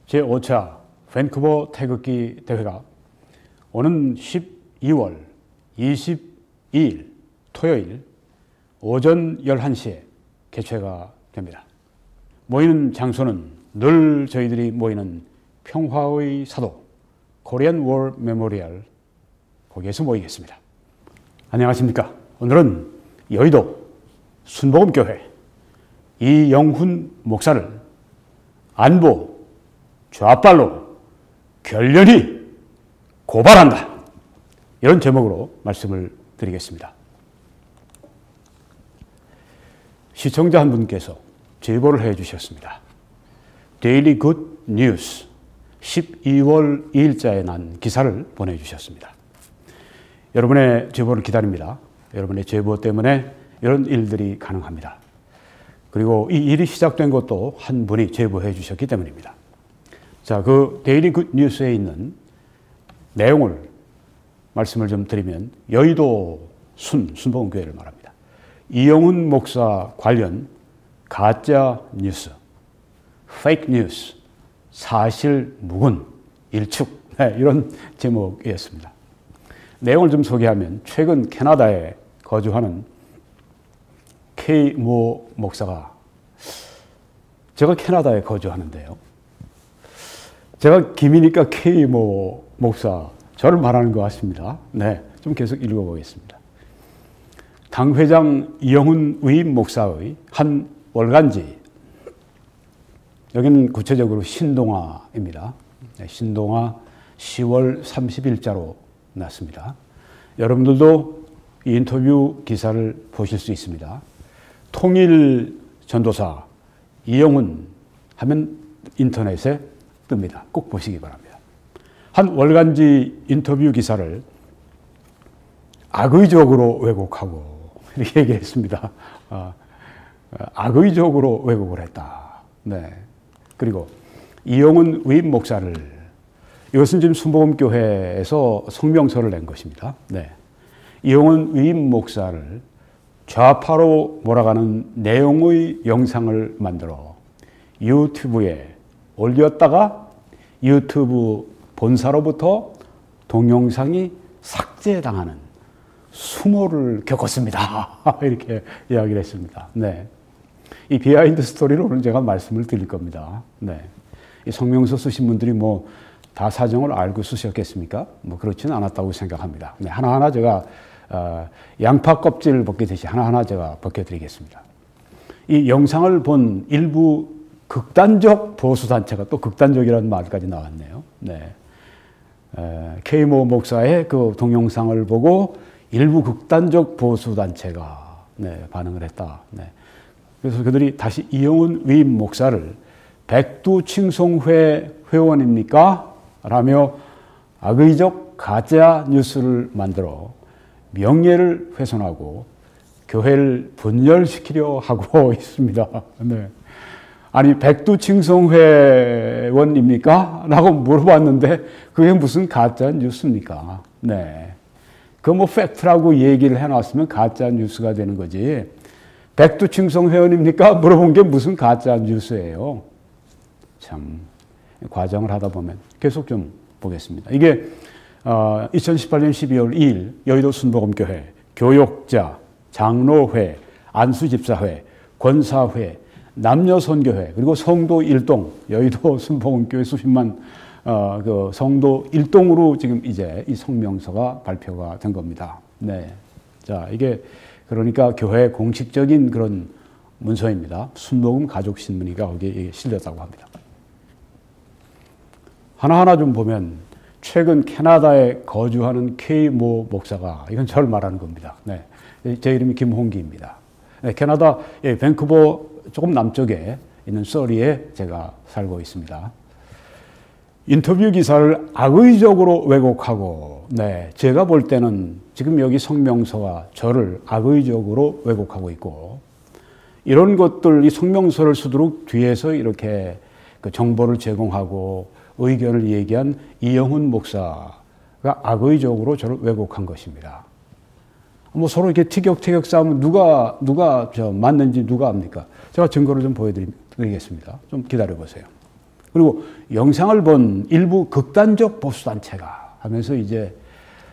제5차 밴쿠버 태극기 대회가 오는 12월 22일 토요일 오전 11시에 개최가 됩니다. 모이는 장소는 늘 저희들이 모이는 평화의 사도 코리안 워 메모리얼 거기에서 모이겠습니다. 안녕하십니까. 오늘은 여의도 순복음교회 이영훈 목사를 안보 좌빨로 결연히 고발한다. 이런 제목으로 말씀을 드리겠습니다. 시청자 한 분께서 제보를 해 주셨습니다. 데일리 굿 뉴스 12월 2일자에 난 기사를 보내주셨습니다. 여러분의 제보를 기다립니다. 여러분의 제보 때문에 이런 일들이 가능합니다. 그리고 이 일이 시작된 것도 한 분이 제보해 주셨기 때문입니다. 자, 그 데일리 굿 뉴스에 있는 내용을 말씀을 좀 드리면 여의도 순복음교회를 말합니다. 이영훈 목사 관련 가짜 뉴스, 페이크 뉴스, 사실 무근, 일축, 이런 제목이었습니다. 내용을 좀 소개하면 최근 캐나다에 거주하는 K.모 목사가, 제가 캐나다에 거주하는데요. 제가 김이니까 K.모 목사, 저를 말하는 것 같습니다. 네, 좀 계속 읽어보겠습니다. 당회장 이영훈 위임 목사의 한 월간지, 여기는 구체적으로 신동아입니다. 네, 신동아 10월 30일자로 났습니다. 여러분들도 이 인터뷰 기사를 보실 수 있습니다. 통일 전도사 이영훈 하면 인터넷에 뜹니다. 꼭 보시기 바랍니다. 한 월간지 인터뷰 기사를 악의적으로 왜곡하고 이렇게 얘기했습니다. 악의적으로 왜곡을 했다. 네. 그리고 이영훈 위임 목사를, 이것은 지금 순복음교회에서 성명서를 낸 것입니다. 네. 이영훈 위임 목사를 좌파로 몰아가는 내용의 영상을 만들어 유튜브에 올렸다가 유튜브 본사로부터 동영상이 삭제당하는 수모를 겪었습니다. 이렇게 이야기를 했습니다. 네. 이 비하인드 스토리를 오늘 제가 말씀을 드릴 겁니다. 네. 이 성명서 쓰신 분들이 뭐 다 사정을 알고 쓰셨겠습니까? 뭐 그렇지는 않았다고 생각합니다. 네. 하나하나 제가 양파 껍질 벗기듯이 하나하나 제가 벗겨드리겠습니다. 이 영상을 본 일부 극단적 보수단체가, 또 극단적이라는 말까지 나왔네요. 네. K.모 목사의 그 동영상을 보고 일부 극단적 보수단체가 반응을 했다. 네. 그래서 그들이 다시 이영훈 위임 목사를 백두칭송회 회원입니까? 라며 악의적 가짜 뉴스를 만들어 명예를 훼손하고 교회를 분열시키려 하고 있습니다. 네. 아니, 백두칭송회원입니까? 라고 물어봤는데 그게 무슨 가짜 뉴스입니까? 네. 그 뭐 팩트라고 얘기를 해놨으면 가짜 뉴스가 되는 거지. 백두칭송회원입니까? 물어본 게 무슨 가짜 뉴스예요? 참, 과정을 하다 보면 계속 좀 보겠습니다. 이게 2018년 12월 2일 여의도 순복음교회 교역자, 장로회, 안수집사회, 권사회, 남녀선교회, 그리고 성도 일동, 여의도 순복음교회 수십만 그 성도 일동으로 지금 이제 이 성명서가 발표가 된 겁니다. 네. 자, 이게 그러니까 교회 공식적인 그런 문서입니다. 순복음 가족 신문이가 거기에 실렸다고 합니다. 하나하나 좀 보면 최근 캐나다에 거주하는 K.모 목사가, 이건 저를 말하는 겁니다. 네. 제 이름이 김홍기입니다. 네, 캐나다 밴쿠버 조금 남쪽에 있는 서리에 제가 살고 있습니다. 인터뷰 기사를 악의적으로 왜곡하고, 네, 제가 볼 때는 지금 여기 성명서가 저를 악의적으로 왜곡하고 있고, 이런 것들, 이 성명서를 쓰도록 뒤에서 이렇게 그 정보를 제공하고 의견을 얘기한 이영훈 목사가 악의적으로 저를 왜곡한 것입니다. 뭐 서로 이렇게 티격태격 싸우면 누가 맞는지 누가 압니까? 제가 증거를 좀 보여드리겠습니다. 좀 기다려 보세요. 그리고 영상을 본 일부 극단적 보수단체가 하면서 이제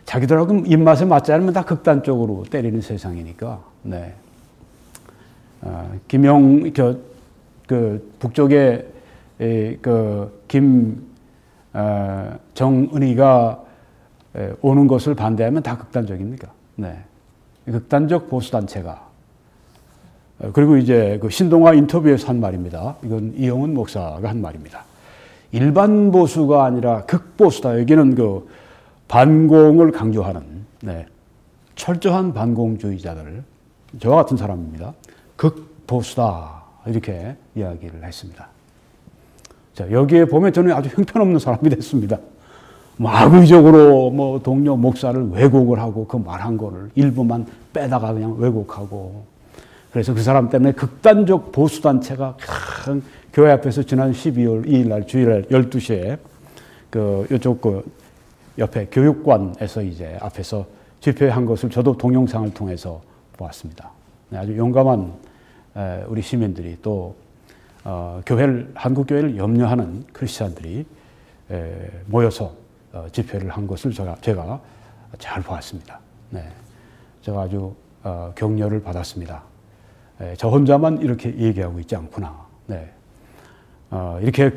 자기들하고 입맛에 맞지 않으면 다 극단적으로 때리는 세상이니까, 네. 북쪽에 정은이가 오는 것을 반대하면 다 극단적입니까? 네. 극단적 보수단체가. 그리고 이제 그 신동아 인터뷰에서 한 말입니다. 이건 이영훈 목사가 한 말입니다. 일반 보수가 아니라 극보수다. 여기는 그 반공을 강조하는, 네. 철저한 반공주의자들, 저와 같은 사람입니다. 극보수다. 이렇게 이야기를 했습니다. 자, 여기에 보면 저는 아주 형편없는 사람이 됐습니다. 뭐 악의적으로 뭐 동료 목사를 왜곡을 하고 그 말한 거를 일부만 빼다가 그냥 왜곡하고, 그래서 그 사람 때문에 극단적 보수단체가 교회 앞에서 지난 12월 2일 날 주일 12시에 이쪽 옆에 교육관에서 이제 앞에서 집회한 것을 저도 동영상을 통해서 보았습니다. 네, 아주 용감한 우리 시민들이 또 한국 교회를 염려하는 크리스찬들이 모여서 집회를 한 것을 제가 잘 보았습니다. 네, 제가 아주 격려를 받았습니다. 저 혼자만 이렇게 얘기하고 있지 않구나. 네, 이렇게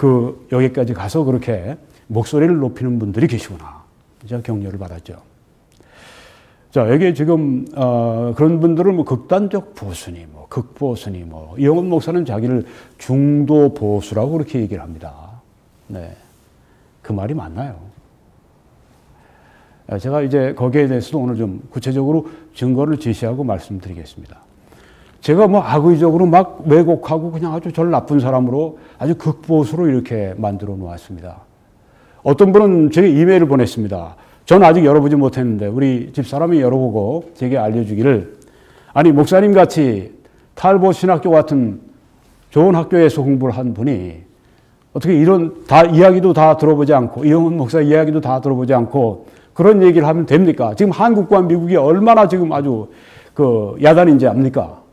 여기까지 가서 그렇게 목소리를 높이는 분들이 계시구나. 제가 격려를 받았죠. 자, 여기 지금 그런 분들은 뭐 극단적 보수니 뭐 극보수니 뭐 이영훈 목사는 자기를 중도 보수라고 그렇게 얘기를 합니다. 네, 그 말이 맞나요? 제가 이제 거기에 대해서도 오늘 좀 구체적으로 증거를 제시하고 말씀드리겠습니다. 제가 뭐 악의적으로 막 왜곡하고 그냥 아주 절 나쁜 사람으로 아주 극보수로 이렇게 만들어 놓았습니다. 어떤 분은 제게 이메일을 보냈습니다. 저는 아직 열어보지 못했는데 우리 집사람이 열어보고 제게 알려주기를, 아니 목사님 같이 탈보 신학교 같은 좋은 학교에서 공부를 한 분이 어떻게 이런 이야기도 다 들어보지 않고 이영훈 목사 이야기도 다 들어보지 않고 그런 얘기를 하면 됩니까? 지금 한국과 미국이 얼마나 지금 아주 야단인지 압니까?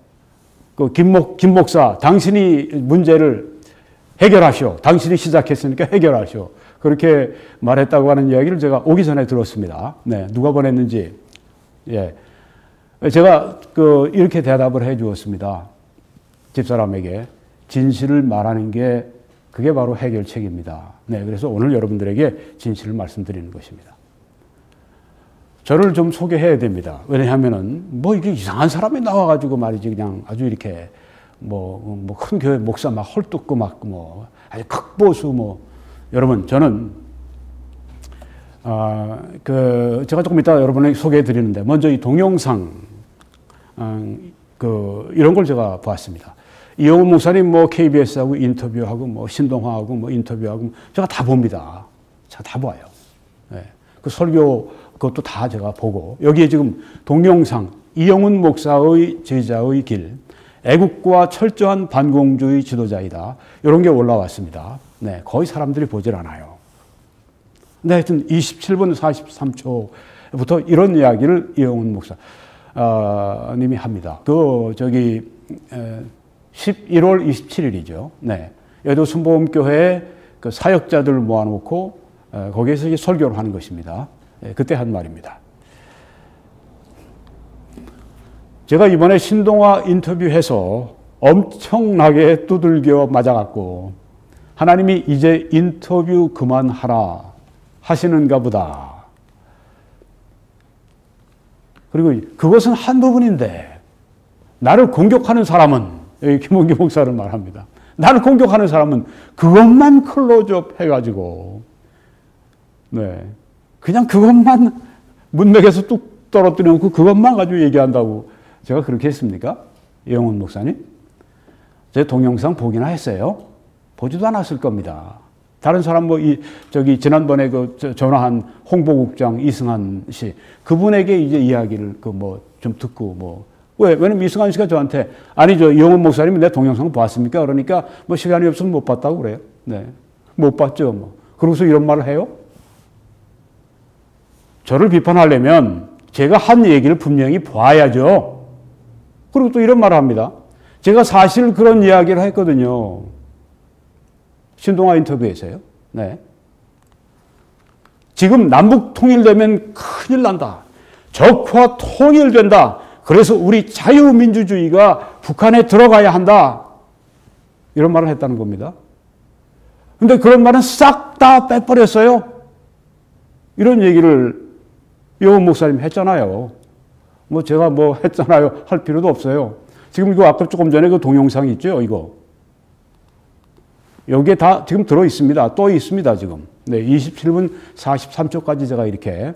김 목사, 당신이 문제를 해결하시오. 당신이 시작했으니까 해결하시오. 그렇게 말했다고 하는 이야기를 제가 오기 전에 들었습니다. 네, 누가 보냈는지. 예. 제가 이렇게 대답을 해 주었습니다. 집사람에게. 진실을 말하는 게 그게 바로 해결책입니다. 네, 그래서 오늘 여러분들에게 진실을 말씀드리는 것입니다. 저를 좀 소개해야 됩니다. 왜냐하면은 이게 이상한 사람이 나와가지고 말이지 그냥 아주 이렇게 큰 교회 목사 막 헐뜯고 아주 극보수 여러분, 저는 제가 조금 이따 여러분에게 소개해 드리는데 먼저 이 동영상 이런 걸 제가 보았습니다. 이영훈 목사님 KBS하고 인터뷰하고 신동화하고 인터뷰하고 제가 다 봅니다. 제가 다 봐요. 네. 그 설교 그것도 다 제가 보고, 여기에 지금 동영상 이영훈 목사의 제자의 길, 애국과 철저한 반공주의 지도자이다. 이런 게 올라왔습니다. 네, 거의 사람들이 보질 않아요. 근데 하여튼 27분 43초부터 이런 이야기를 이영훈 목사 님이 합니다. 11월 27일이죠. 네. 여도 순복음교회에 사역자들을 모아놓고 거기에서 이제 설교를 하는 것입니다. 그때 한 말입니다. 제가 이번에 신동아 인터뷰해서 엄청나게 두들겨 맞아갖고 하나님이 이제 인터뷰 그만하라 하시는가 보다. 그리고 그것은 한 부분인데 나를 공격하는 사람은, 여기 김원기 목사를 말합니다. 나를 공격하는 사람은 그것만 클로즈업 해가지고 네, 그냥 그것만 문맥에서 뚝 떨어뜨려 놓고 그것만 가지고 얘기한다고 제가 그렇게 했습니까? 이영훈 목사님? 제 동영상 보기나 했어요? 보지도 않았을 겁니다. 다른 사람 지난번에 전화한 홍보국장 이승환 씨, 그분에게 이제 이야기를 좀 듣고 왜냐면 이승환 씨가 저한테, 아니죠, 이영훈 목사님이 내 동영상 보았습니까? 그러니까 시간이 없으면 못 봤다고 그래요. 네. 못 봤죠, 그러고서 이런 말을 해요? 저를 비판하려면 제가 한 얘기를 분명히 봐야죠. 그리고 또 이런 말을 합니다. 제가 사실 그런 이야기를 했거든요. 신동아 인터뷰에서요. 네. 지금 남북 통일되면 큰일 난다. 적화 통일된다. 그래서 우리 자유민주주의가 북한에 들어가야 한다. 이런 말을 했다는 겁니다. 근데 그런 말은 싹 다 빼버렸어요. 이런 얘기를 이용훈 목사님 했잖아요. 뭐 제가 뭐 했잖아요. 할 필요도 없어요. 지금 이거 아까 조금 전에 그 동영상 있죠? 이거. 여기에 다 지금 들어 있습니다. 또 있습니다, 지금. 네, 27분 43초까지 제가 이렇게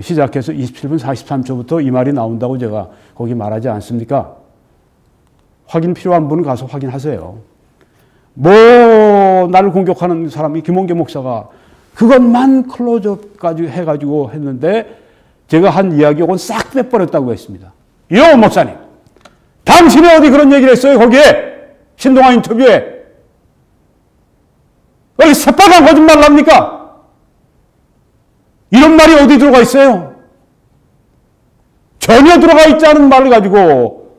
시작해서 27분 43초부터 이 말이 나온다고 제가 거기 말하지 않습니까? 확인 필요한 분은 가서 확인하세요. 뭐 나를 공격하는 사람이 김홍계 목사가 그것만 클로즈업까지 해가지고 했는데 제가 한 이야기하고는 싹 빼버렸다고 했습니다. 이용훈 목사님, 당신이 어디 그런 얘기를 했어요? 거기에 신동아 인터뷰에 왜 새빨간 거짓말을 합니까? 이런 말이 어디 들어가 있어요? 전혀 들어가 있지 않은 말을 가지고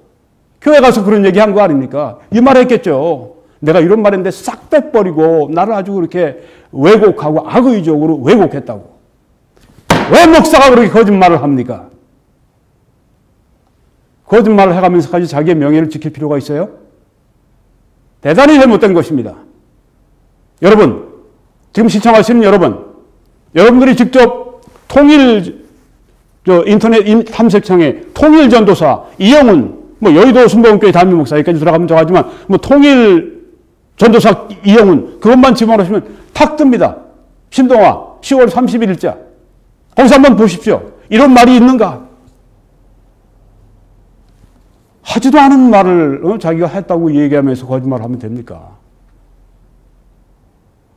교회 가서 그런 얘기 한 거 아닙니까? 이 말 했겠죠. 내가 이런 말인데 싹 빼버리고 나를 아주 그렇게 왜곡하고 악의적으로 왜곡했다고. 왜 목사가 그렇게 거짓말을 합니까? 거짓말을 해가면서까지 자기의 명예를 지킬 필요가 있어요? 대단히 잘못된 것입니다. 여러분, 지금 시청하시는 여러분들이 직접 인터넷 탐색창에 통일전도사 이영훈, 뭐 여의도 순복음교회 담임 목사 여기까지 들어가면 좋아하지만 뭐 통일전도사 이영훈 그것만 집어넣으시면 탁 뜹니다. 신동아 10월 31일자 거기서 한번 보십시오. 이런 말이 있는가? 하지도 않은 말을 자기가 했다고 얘기하면서 거짓말하면 됩니까?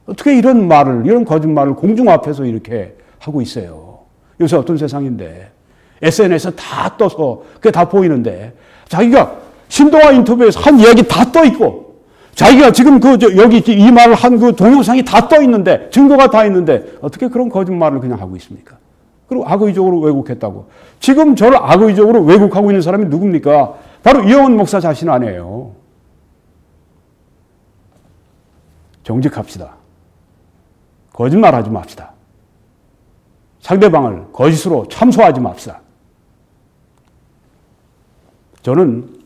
어떻게 이런 거짓말을 공중 앞에서 이렇게 하고 있어요? 요새 어떤 세상인데 SNS에 다 떠서 그게 다 보이는데 자기가 신동아 인터뷰에서 한 이야기 다 떠 있고 자기가 지금 여기 이 말을 한 그 동영상이 다 떠 있는데 증거가 다 있는데 어떻게 그런 거짓말을 그냥 하고 있습니까? 그리고 악의적으로 왜곡했다고. 지금 저를 악의적으로 왜곡하고 있는 사람이 누굽니까? 바로 이영훈 목사 자신 아니에요. 정직합시다. 거짓말하지 맙시다. 상대방을 거짓으로 참소하지 맙시다. 저는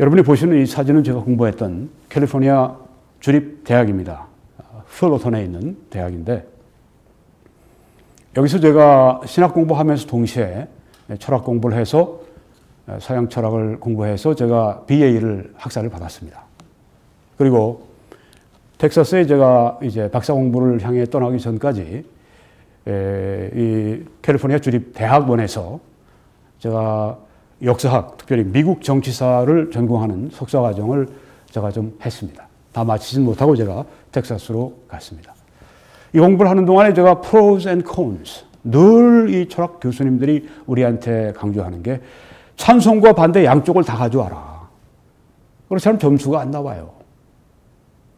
여러분이 보시는 이 사진은 제가 공부했던 캘리포니아 주립대학입니다. 풀로턴에 있는 대학인데 여기서 제가 신학 공부하면서 동시에 철학 공부를 해서 서양 철학을 공부해서 제가 BA를 학사를 받았습니다. 그리고 텍사스에 제가 이제 박사 공부를 향해 떠나기 전까지 이 캘리포니아 주립대학원에서 제가 역사학, 특별히 미국 정치사를 전공하는 석사과정을 제가 좀 했습니다. 다 마치진 못하고 제가 텍사스로 갔습니다. 이 공부를 하는 동안에 제가 pros and cons, 늘 이 철학 교수님들이 우리한테 강조하는 게 찬성과 반대 양쪽을 다 가져와라. 그렇지 않으면 점수가 안 나와요.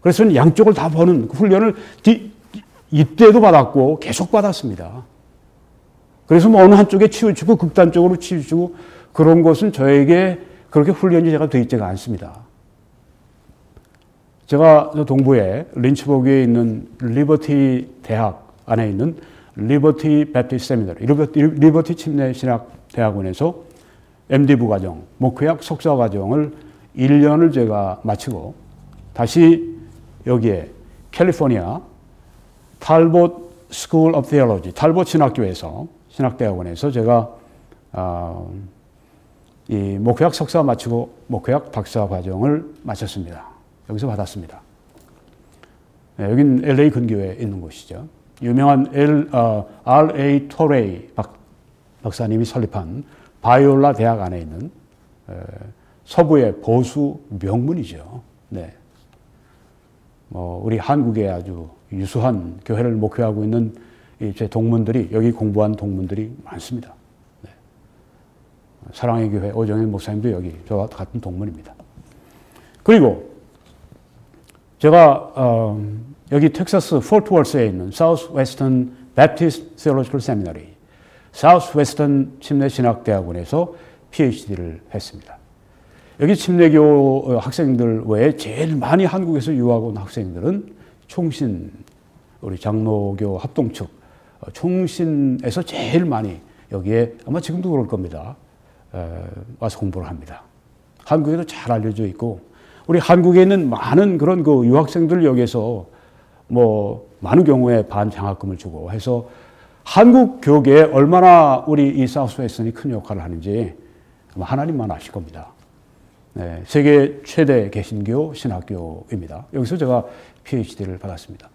그래서 양쪽을 다 보는 훈련을 이때도 받았고 계속 받았습니다. 그래서 뭐 어느 한쪽에 치우치고 극단적으로 치우치고 그런 것은 저에게 그렇게 훈련이 제가 돼 있지가 않습니다. 제가 동부에 린츠버그에 있는 리버티 대학 안에 있는 리버티 배프티스트 세미나리, 리버티 침례 신학 대학원에서 MD부 과정, 목회학 석사 과정을 1년을 제가 마치고 다시 여기에 캘리포니아 탈봇 스쿨 오브 테올로지, 탈봇 신학교에서 신학대학원에서 제가 이 목회학 석사 마치고 목회학 박사 과정을 마쳤습니다. 여기서 받았습니다. 네, 여긴 LA 근교에 있는 곳이죠. 유명한 R.A. 토레이 박사님이 설립한 바이올라 대학 안에 있는 서부의 보수 명문이죠. 네. 우리 한국에 아주 유수한 교회를 목회하고 있는 제 동문들이 여기 공부한 동문들이 많습니다. 네. 사랑의 교회 오정현 목사님도 여기 저와 같은 동문입니다. 그리고 제가 여기 텍사스 포트워스에 있는 Southwestern Baptist Theological Seminary, Southwestern 침례 신학대학원에서 PhD를 했습니다. 여기 침례교 학생들 외에 제일 많이 한국에서 유학 온 학생들은 총신, 우리 장로교 합동측, 총신에서 제일 많이 여기에 아마 지금도 그럴 겁니다. 와서 공부를 합니다. 한국에도 잘 알려져 있고, 우리 한국에 있는 많은 그런 그 유학생들 여기에서 뭐 많은 경우에 반장학금을 주고 해서 한국 교계에 얼마나 우리 이 사우스웨스턴이 큰 역할을 하는지 아마 하나님만 아실 겁니다. 네, 세계 최대 개신교 신학교입니다. 여기서 제가 PhD를 받았습니다.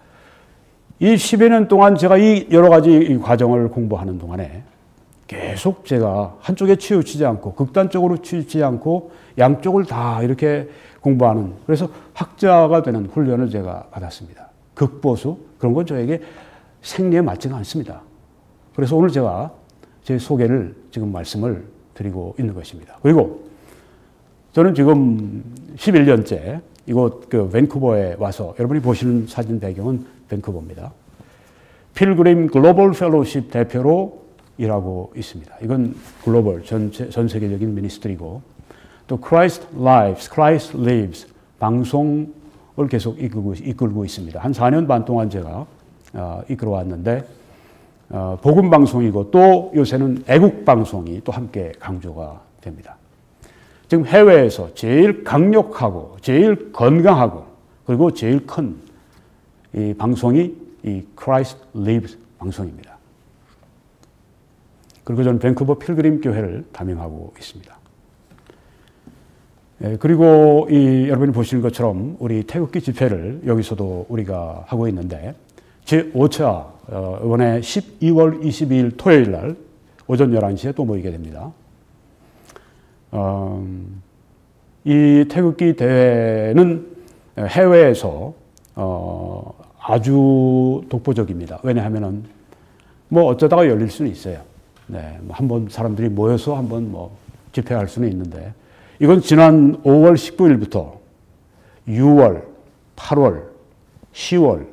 이 10여 년 동안 제가 이 여러 가지 이 과정을 공부하는 동안에 계속 제가 한쪽에 치우치지 않고 극단적으로 치우치지 않고 양쪽을 다 이렇게 공부하는, 그래서 학자가 되는 훈련을 제가 받았습니다. 극보수, 그런 건 저에게 생리에 맞지가 않습니다. 그래서 오늘 제가 제 소개를 지금 말씀을 드리고 있는 것입니다. 그리고 저는 지금 11년째 이곳 그 밴쿠버에 와서, 여러분이 보시는 사진 배경은 밴쿠버입니다. 필그림 글로벌 펠로우십 대표로 일하고 있습니다. 이건 글로벌 전 세계적인 미니스트리고, 또 Christ Lives, Christ Lives 방송을 계속 이끌고 있습니다. 한 4년 반 동안 제가 이끌어 왔는데, 복음 방송이고 또 요새는 애국 방송이 또 함께 강조가 됩니다. 지금 해외에서 제일 강력하고 제일 건강하고 그리고 제일 큰 이 방송이 이 Christ Lives 방송입니다. 그리고 저는 밴쿠버 필그림 교회를 담임하고 있습니다. 그리고 여러분이 보시는 것처럼 우리 태극기 집회를 여기서도 우리가 하고 있는데, 제5차 이번에 12월 22일 토요일 날 오전 11시에 또 모이게 됩니다. 이 태극기 대회는 해외에서 아주 독보적입니다. 왜냐하면은 뭐 어쩌다가 열릴 수는 있어요. 네, 한번 사람들이 모여서 한번 뭐 집회할 수는 있는데, 이건 지난 5월 19일부터 6월, 8월, 10월,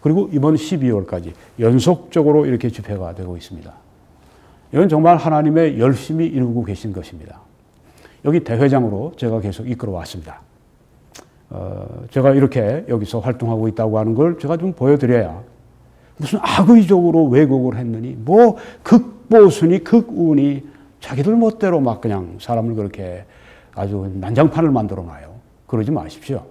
그리고 이번 12월까지 연속적으로 이렇게 집회가 되고 있습니다. 이건 정말 하나님의 열심히 이루고 계신 것입니다. 여기 대회장으로 제가 계속 이끌어 왔습니다. 제가 이렇게 여기서 활동하고 있다고 하는 걸 제가 좀 보여드려야, 무슨 악의적으로 왜곡을 했느니, 뭐 극보수니 극우니 자기들 멋대로 막 그냥 사람을 그렇게 아주 난장판을 만들어 놔요. 그러지 마십시오.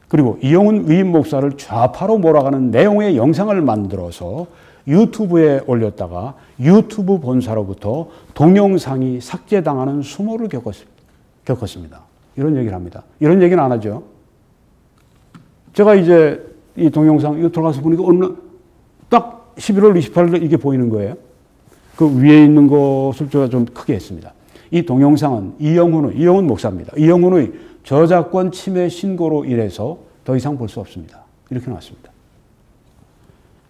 그리고 이영훈 위임 목사를 좌파로 몰아가는 내용의 영상을 만들어서 유튜브에 올렸다가 유튜브 본사로부터 동영상이 삭제당하는 수모를 겪었습니다. 이런 얘기를 합니다. 이런 얘기는 안 하죠. 제가 이제 이 동영상 이거 들어가서 보니까 어느 날 딱 11월 28일 이게 보이는 거예요. 그 위에 있는 것을 제가 좀 크게 했습니다. 이 동영상은 이영훈 목사입니다. 이영훈의 저작권 침해 신고로 인해서 더 이상 볼 수 없습니다. 이렇게 나왔습니다.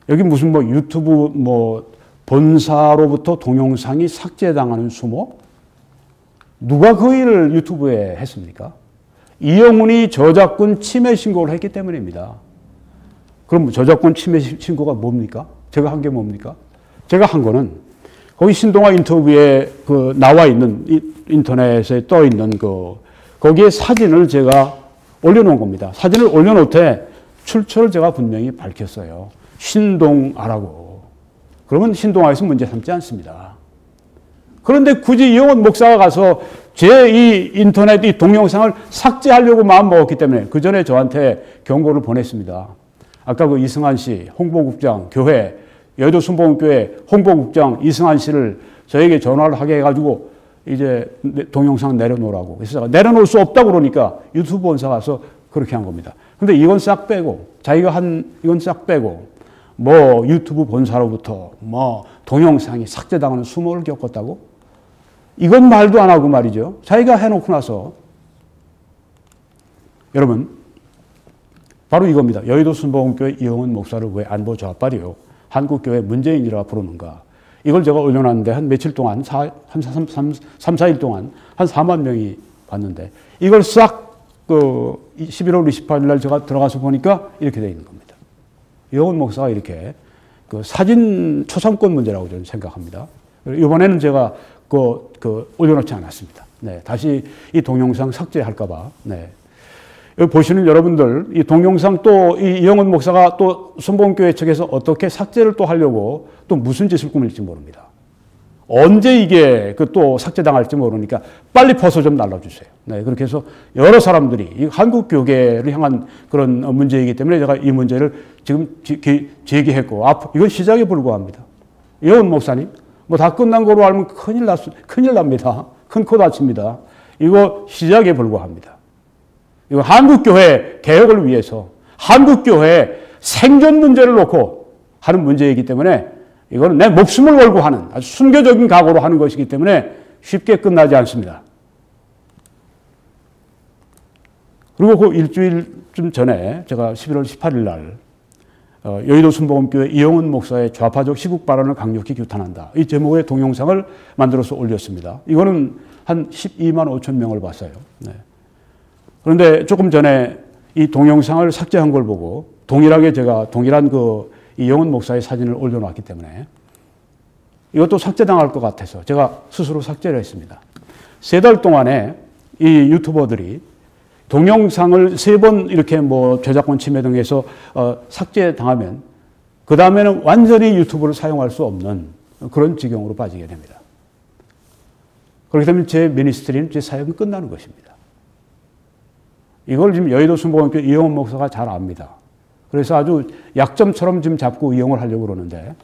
여기 무슨 뭐 유튜브 뭐 본사로부터 동영상이 삭제당하는 수모? 누가 그 일을 유튜브에 했습니까? 이영훈이 저작권 침해 신고를 했기 때문입니다. 그럼 저작권 침해 신고가 뭡니까? 제가 한 게 뭡니까? 제가 한 거는 거기 신동아 인터뷰에 그 나와 있는 인터넷에 떠 있는 거기에 사진을 제가 올려놓은 겁니다. 사진을 올려놓을 때 출처를 제가 분명히 밝혔어요. 신동아라고. 그러면 신동아에서 문제 삼지 않습니다. 그런데 굳이 이영훈 목사가 가서 제 이 인터넷 이 동영상을 삭제하려고 마음먹었기 때문에 그 전에 저한테 경고를 보냈습니다. 아까 그 이승환 씨 홍보국장 교회 여의도 순복음교회 홍보국장 이승환 씨를 저에게 전화를 하게 해가지고 이제 동영상 내려놓으라고. 그래서 제가 내려놓을 수 없다고 그러니까 유튜브 본사 가서 그렇게 한 겁니다. 근데 이건 싹 빼고, 자기가 한 이건 싹 빼고, 뭐 유튜브 본사로부터 뭐 동영상이 삭제당하는 수모를 겪었다고? 이건 말도 안 하고 말이죠. 자기가 해놓고 나서. 여러분, 바로 이겁니다. 여의도 순복음교회 이영훈 목사를 왜 안보 좌빨이요? 한국교회 문재인이라 부르는가? 이걸 제가 올려놨는데 한 며칠 동안, 한 3, 4일 동안 한 4만 명이 봤는데, 이걸 싹 11월 28일 날 제가 들어가서 보니까 이렇게 되어 있는 겁니다. 이영훈 목사가 이렇게 그 사진 초상권 문제라고 저는 생각합니다. 이번에는 제가 올려놓지 않았습니다. 네, 다시 이 동영상 삭제할까봐. 네. 여기 보시는 여러분들, 이 동영상 또 이 이영훈 목사가 또 순복음교회 측에서 어떻게 삭제를 또 하려고 또 무슨 짓을 꾸밀지 모릅니다. 언제 이게 또 삭제당할지 모르니까 빨리 벗어 좀 날라주세요. 네, 그렇게 해서 여러 사람들이 이 한국 교계를 향한 그런 문제이기 때문에 제가 이 문제를 지금 제기했고, 이건 시작에 불과합니다. 이영훈 목사님, 뭐 다 끝난 거로 알면 큰일 납니다. 큰 코 다칩니다. 이거 시작에 불과합니다. 이거 한국교회 개혁을 위해서 한국교회의 생존 문제를 놓고 하는 문제이기 때문에 이거는 내 목숨을 걸고 하는 아주 순교적인 각오로 하는 것이기 때문에 쉽게 끝나지 않습니다. 그리고 그 일주일쯤 전에 제가 11월 18일 날 여의도 순복음교회 이영훈 목사의 좌파적 시국 발언을 강력히 규탄한다. 이 제목의 동영상을 만들어서 올렸습니다. 이거는 한 12만 5천 명을 봤어요. 네. 그런데 조금 전에 이 동영상을 삭제한 걸 보고 동일하게 제가 동일한 이영훈 목사의 사진을 올려놨기 때문에 이것도 삭제당할 것 같아서 제가 스스로 삭제를 했습니다. 3달 동안에 이 유튜버들이 동영상을 3번 이렇게 뭐 저작권 침해 등해서 삭제당하면 그 다음에는 완전히 유튜브를 사용할 수 없는 그런 지경으로 빠지게 됩니다. 그렇게 되면 제 미니스트리는 제 사역은 끝나는 것입니다. 이걸 지금 여의도 순복음교회 이영훈 목사가 잘 압니다. 그래서 아주 약점처럼 지금 잡고 이용을 하려고 그러는데,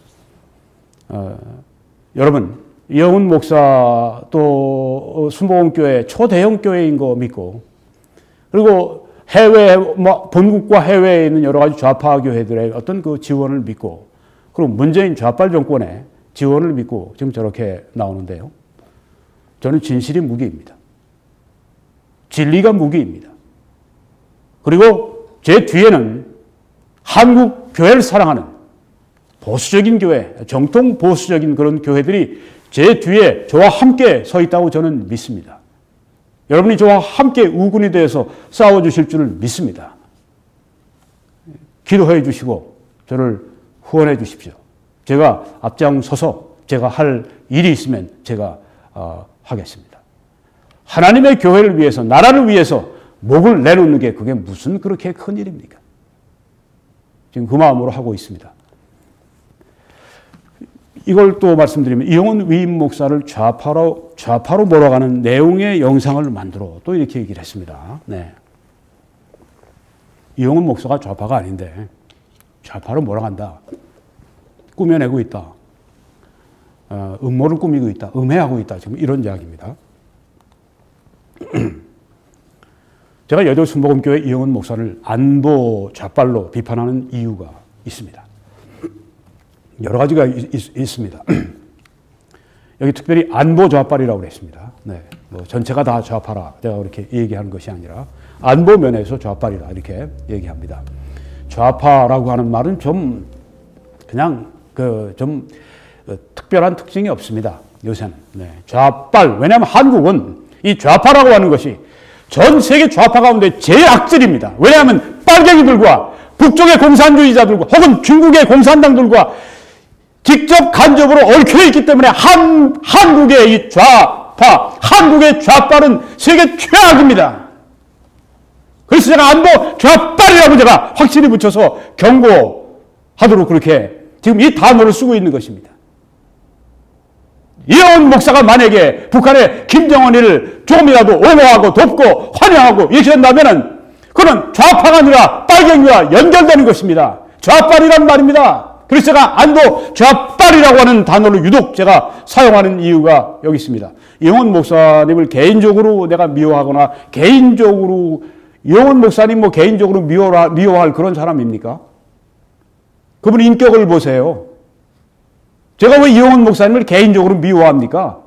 여러분, 이영훈 목사 또 순복음교회 초대형 교회인 거 믿고, 그리고 해외, 본국과 해외에 있는 여러 가지 좌파 교회들의 어떤 그 지원을 믿고, 그리고 문재인 좌빨 정권의 지원을 믿고 지금 저렇게 나오는데요. 저는 진실이 무기입니다. 진리가 무기입니다. 그리고 제 뒤에는 한국 교회를 사랑하는 보수적인 교회, 정통 보수적인 그런 교회들이 제 뒤에 저와 함께 서 있다고 저는 믿습니다. 여러분이 저와 함께 우군이 되어서 싸워주실 줄을 믿습니다. 기도해 주시고 저를 후원해 주십시오. 제가 앞장서서 제가 할 일이 있으면 제가 하겠습니다. 하나님의 교회를 위해서, 나라를 위해서 목을 내놓는 게 그게 무슨 그렇게 큰 일입니까? 지금 그 마음으로 하고 있습니다. 이걸 또 말씀드리면 이영훈 위임 목사를 좌파로 몰아가는 내용의 영상을 만들어 또 이렇게 얘기를 했습니다. 네. 이영훈 목사가 좌파가 아닌데 좌파로 몰아간다. 꾸며내고 있다. 음모를 꾸미고 있다. 음해하고 있다. 지금 이런 이야기입니다. 제가 여의도 순복음교회 이영훈 목사를 안보 좌빨로 비판하는 이유가 있습니다. 여러 가지가 있습니다. 여기 특별히 안보 좌빨이라고 그랬습니다. 네, 뭐 전체가 다 좌파라 제가 그렇게 얘기하는 것이 아니라 안보 면에서 좌빨이라 이렇게 얘기합니다. 좌파라고 하는 말은 좀 그냥 좀 특별한 특징이 없습니다. 요새는. 네, 좌빨. 왜냐하면 한국은 이 좌파라고 하는 것이 전 세계 좌파 가운데 제일 악질입니다. 왜냐하면 빨갱이들과 북쪽의 공산주의자들과 혹은 중국의 공산당들과 직접 간접으로 얽혀있기 때문에 한국의 이 좌파, 한국의 좌빨은 세계 최악입니다. 그래서 제가 안보 좌빨이라고 제가 확실히 붙여서 경고하도록 그렇게 지금 이 단어를 쓰고 있는 것입니다. 이영훈 목사가 만약에 북한의 김정은이를 조금이라도 옹호하고 돕고 환영하고 이렇게 된다면은 그건 좌파가 아니라 빨갱이와 연결되는 것입니다. 좌빨이란 말입니다. 그래서 제가 안보 좌빨이라고 하는 단어를 유독 제가 사용하는 이유가 여기 있습니다. 이영훈 목사님을 개인적으로 내가 미워하거나 개인적으로 이영훈 목사님 뭐 개인적으로 미워할 그런 사람입니까? 그분 인격을 보세요. 제가 왜 이영훈 목사님을 개인적으로 미워합니까?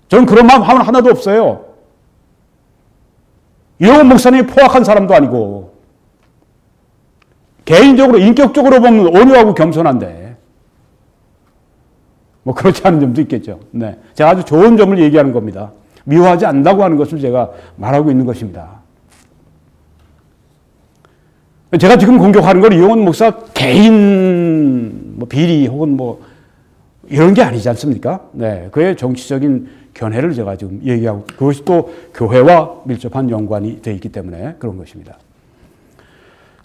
저는 그런 마음 하나도 없어요. 이영훈 목사님이 포악한 사람도 아니고 개인적으로 인격적으로 보면 온유하고 겸손한데 뭐 그렇지 않은 점도 있겠죠. 네, 제가 아주 좋은 점을 얘기하는 겁니다. 미워하지 않는다고 하는 것을 제가 말하고 있는 것입니다. 제가 지금 공격하는 건 이영훈 목사 개인 비리 혹은 이런 게 아니지 않습니까? 네, 그의 정치적인 견해를 제가 지금 얘기하고 그것이 또 교회와 밀접한 연관이 되어 있기 때문에 그런 것입니다.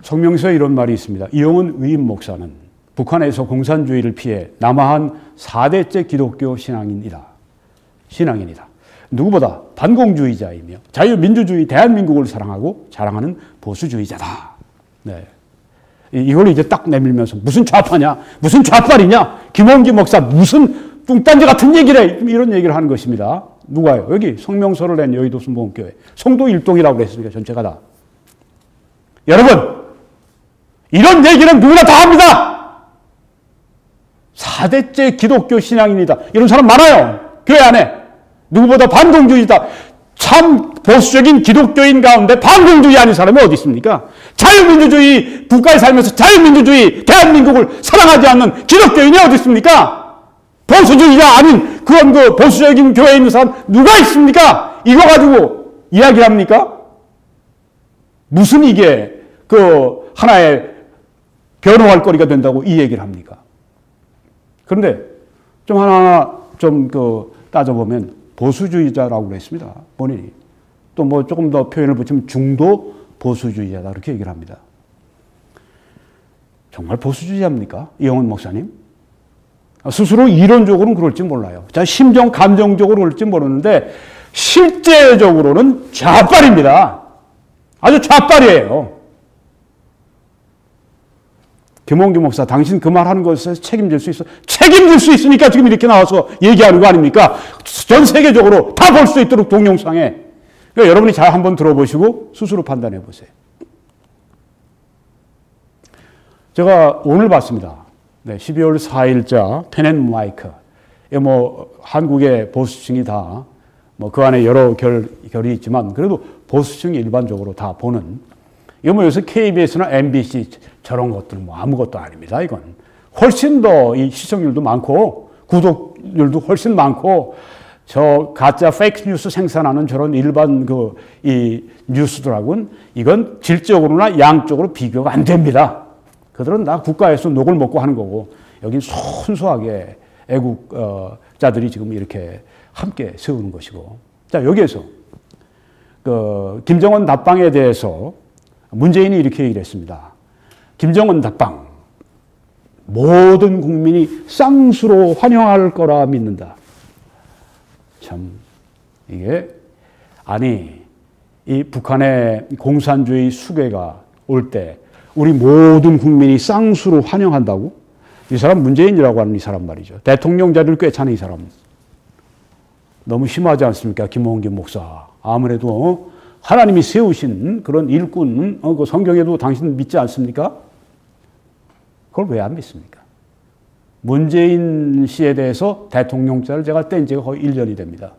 성명서에 이런 말이 있습니다. 이용훈 위임 목사는 북한에서 공산주의를 피해 남하한 4대째 기독교 신앙인이다. 누구보다 반공주의자이며 자유민주주의 대한민국을 사랑하고 자랑하는 보수주의자다. 네. 이걸 이제 딱 내밀면서 무슨 좌파냐, 무슨 좌빨이냐, 김원기 목사 무슨 뚱딴지 같은 얘기를 해. 이런 얘기를 하는 것입니다. 누가요? 여기 성명서를 낸 여의도 순복음교회 성도 일동이라고 그랬으니까 전체가 다. 여러분, 이런 얘기는 누구나 다 합니다. 4대째 기독교 신앙인이다. 이런 사람 많아요. 교회 안에. 누구보다 반공주의다. 참 보수적인 기독교인 가운데 반공주의 아닌 사람이 어디 있습니까? 자유민주주의 국가에 살면서 자유민주주의 대한민국을 사랑하지 않는 기독교인이 어디 있습니까? 보수주의자 아닌 그런 그 보수적인 교회에 있는 사람 누가 있습니까? 이거 가지고 이야기합니까? 무슨 이게 그 하나의 변호할 거리가 된다고 이 얘기를 합니까? 그런데 좀 하나하나 좀 그 따져보면 보수주의자라고 그랬습니다. 본인이. 또 뭐 조금 더 표현을 붙이면 중도 보수주의자다. 그렇게 얘기를 합니다. 정말 보수주의자입니까? 이용훈 목사님? 스스로 이론적으로는 그럴지 몰라요. 자, 심정, 감정적으로 그럴지 모르는데 실제적으로는 좌빨입니다. 아주 좌빨이에요. 김원기 목사, 당신 그 말 하는 것에 책임질 수 있어? 책임질 수 있으니까 지금 이렇게 나와서 얘기하는 거 아닙니까? 전 세계적으로 다 볼 수 있도록 동영상에. 그러니까 여러분이 잘 한번 들어보시고 스스로 판단해 보세요. 제가 오늘 봤습니다. 네, 12월 4일자 펜앤마이크. 뭐 한국의 보수층이 다 뭐 그 안에 여러 결이 있지만 그래도 보수층이 일반적으로 다 보는. 이거 뭐 요새 KBS나 MBC 저런 것들 뭐 아무것도 아닙니다. 이건 훨씬 더 이 시청률도 많고 구독률도 훨씬 많고 저 가짜 페이크 뉴스 생산하는 저런 일반 그 이 뉴스들하고는 이건 질적으로나 양적으로 비교가 안 됩니다. 그들은 다 국가에서 녹을 먹고 하는 거고 여긴 순수하게 애국자들이 지금 이렇게 함께 세우는 것이고. 자, 여기에서 그 김정은 답방에 대해서 문재인이 이렇게 얘기를 했습니다. 김정은 답방 모든 국민이 쌍수로 환영할 거라 믿는다. 참 이게 아니 이 북한의 공산주의 수괴가 올 때 우리 모든 국민이 쌍수로 환영한다고? 이 사람 문재인이라고 하는 이 사람 말이죠. 대통령 자리를 꿰차는 이 사람. 너무 심하지 않습니까? 김원기 목사. 아무래도 하나님이 세우신 그런 일꾼, 그 성경에도 당신 믿지 않습니까? 그걸 왜 안 믿습니까? 문재인 씨에 대해서 대통령자를 제가 뗀 지가 거의 1년이 됩니다.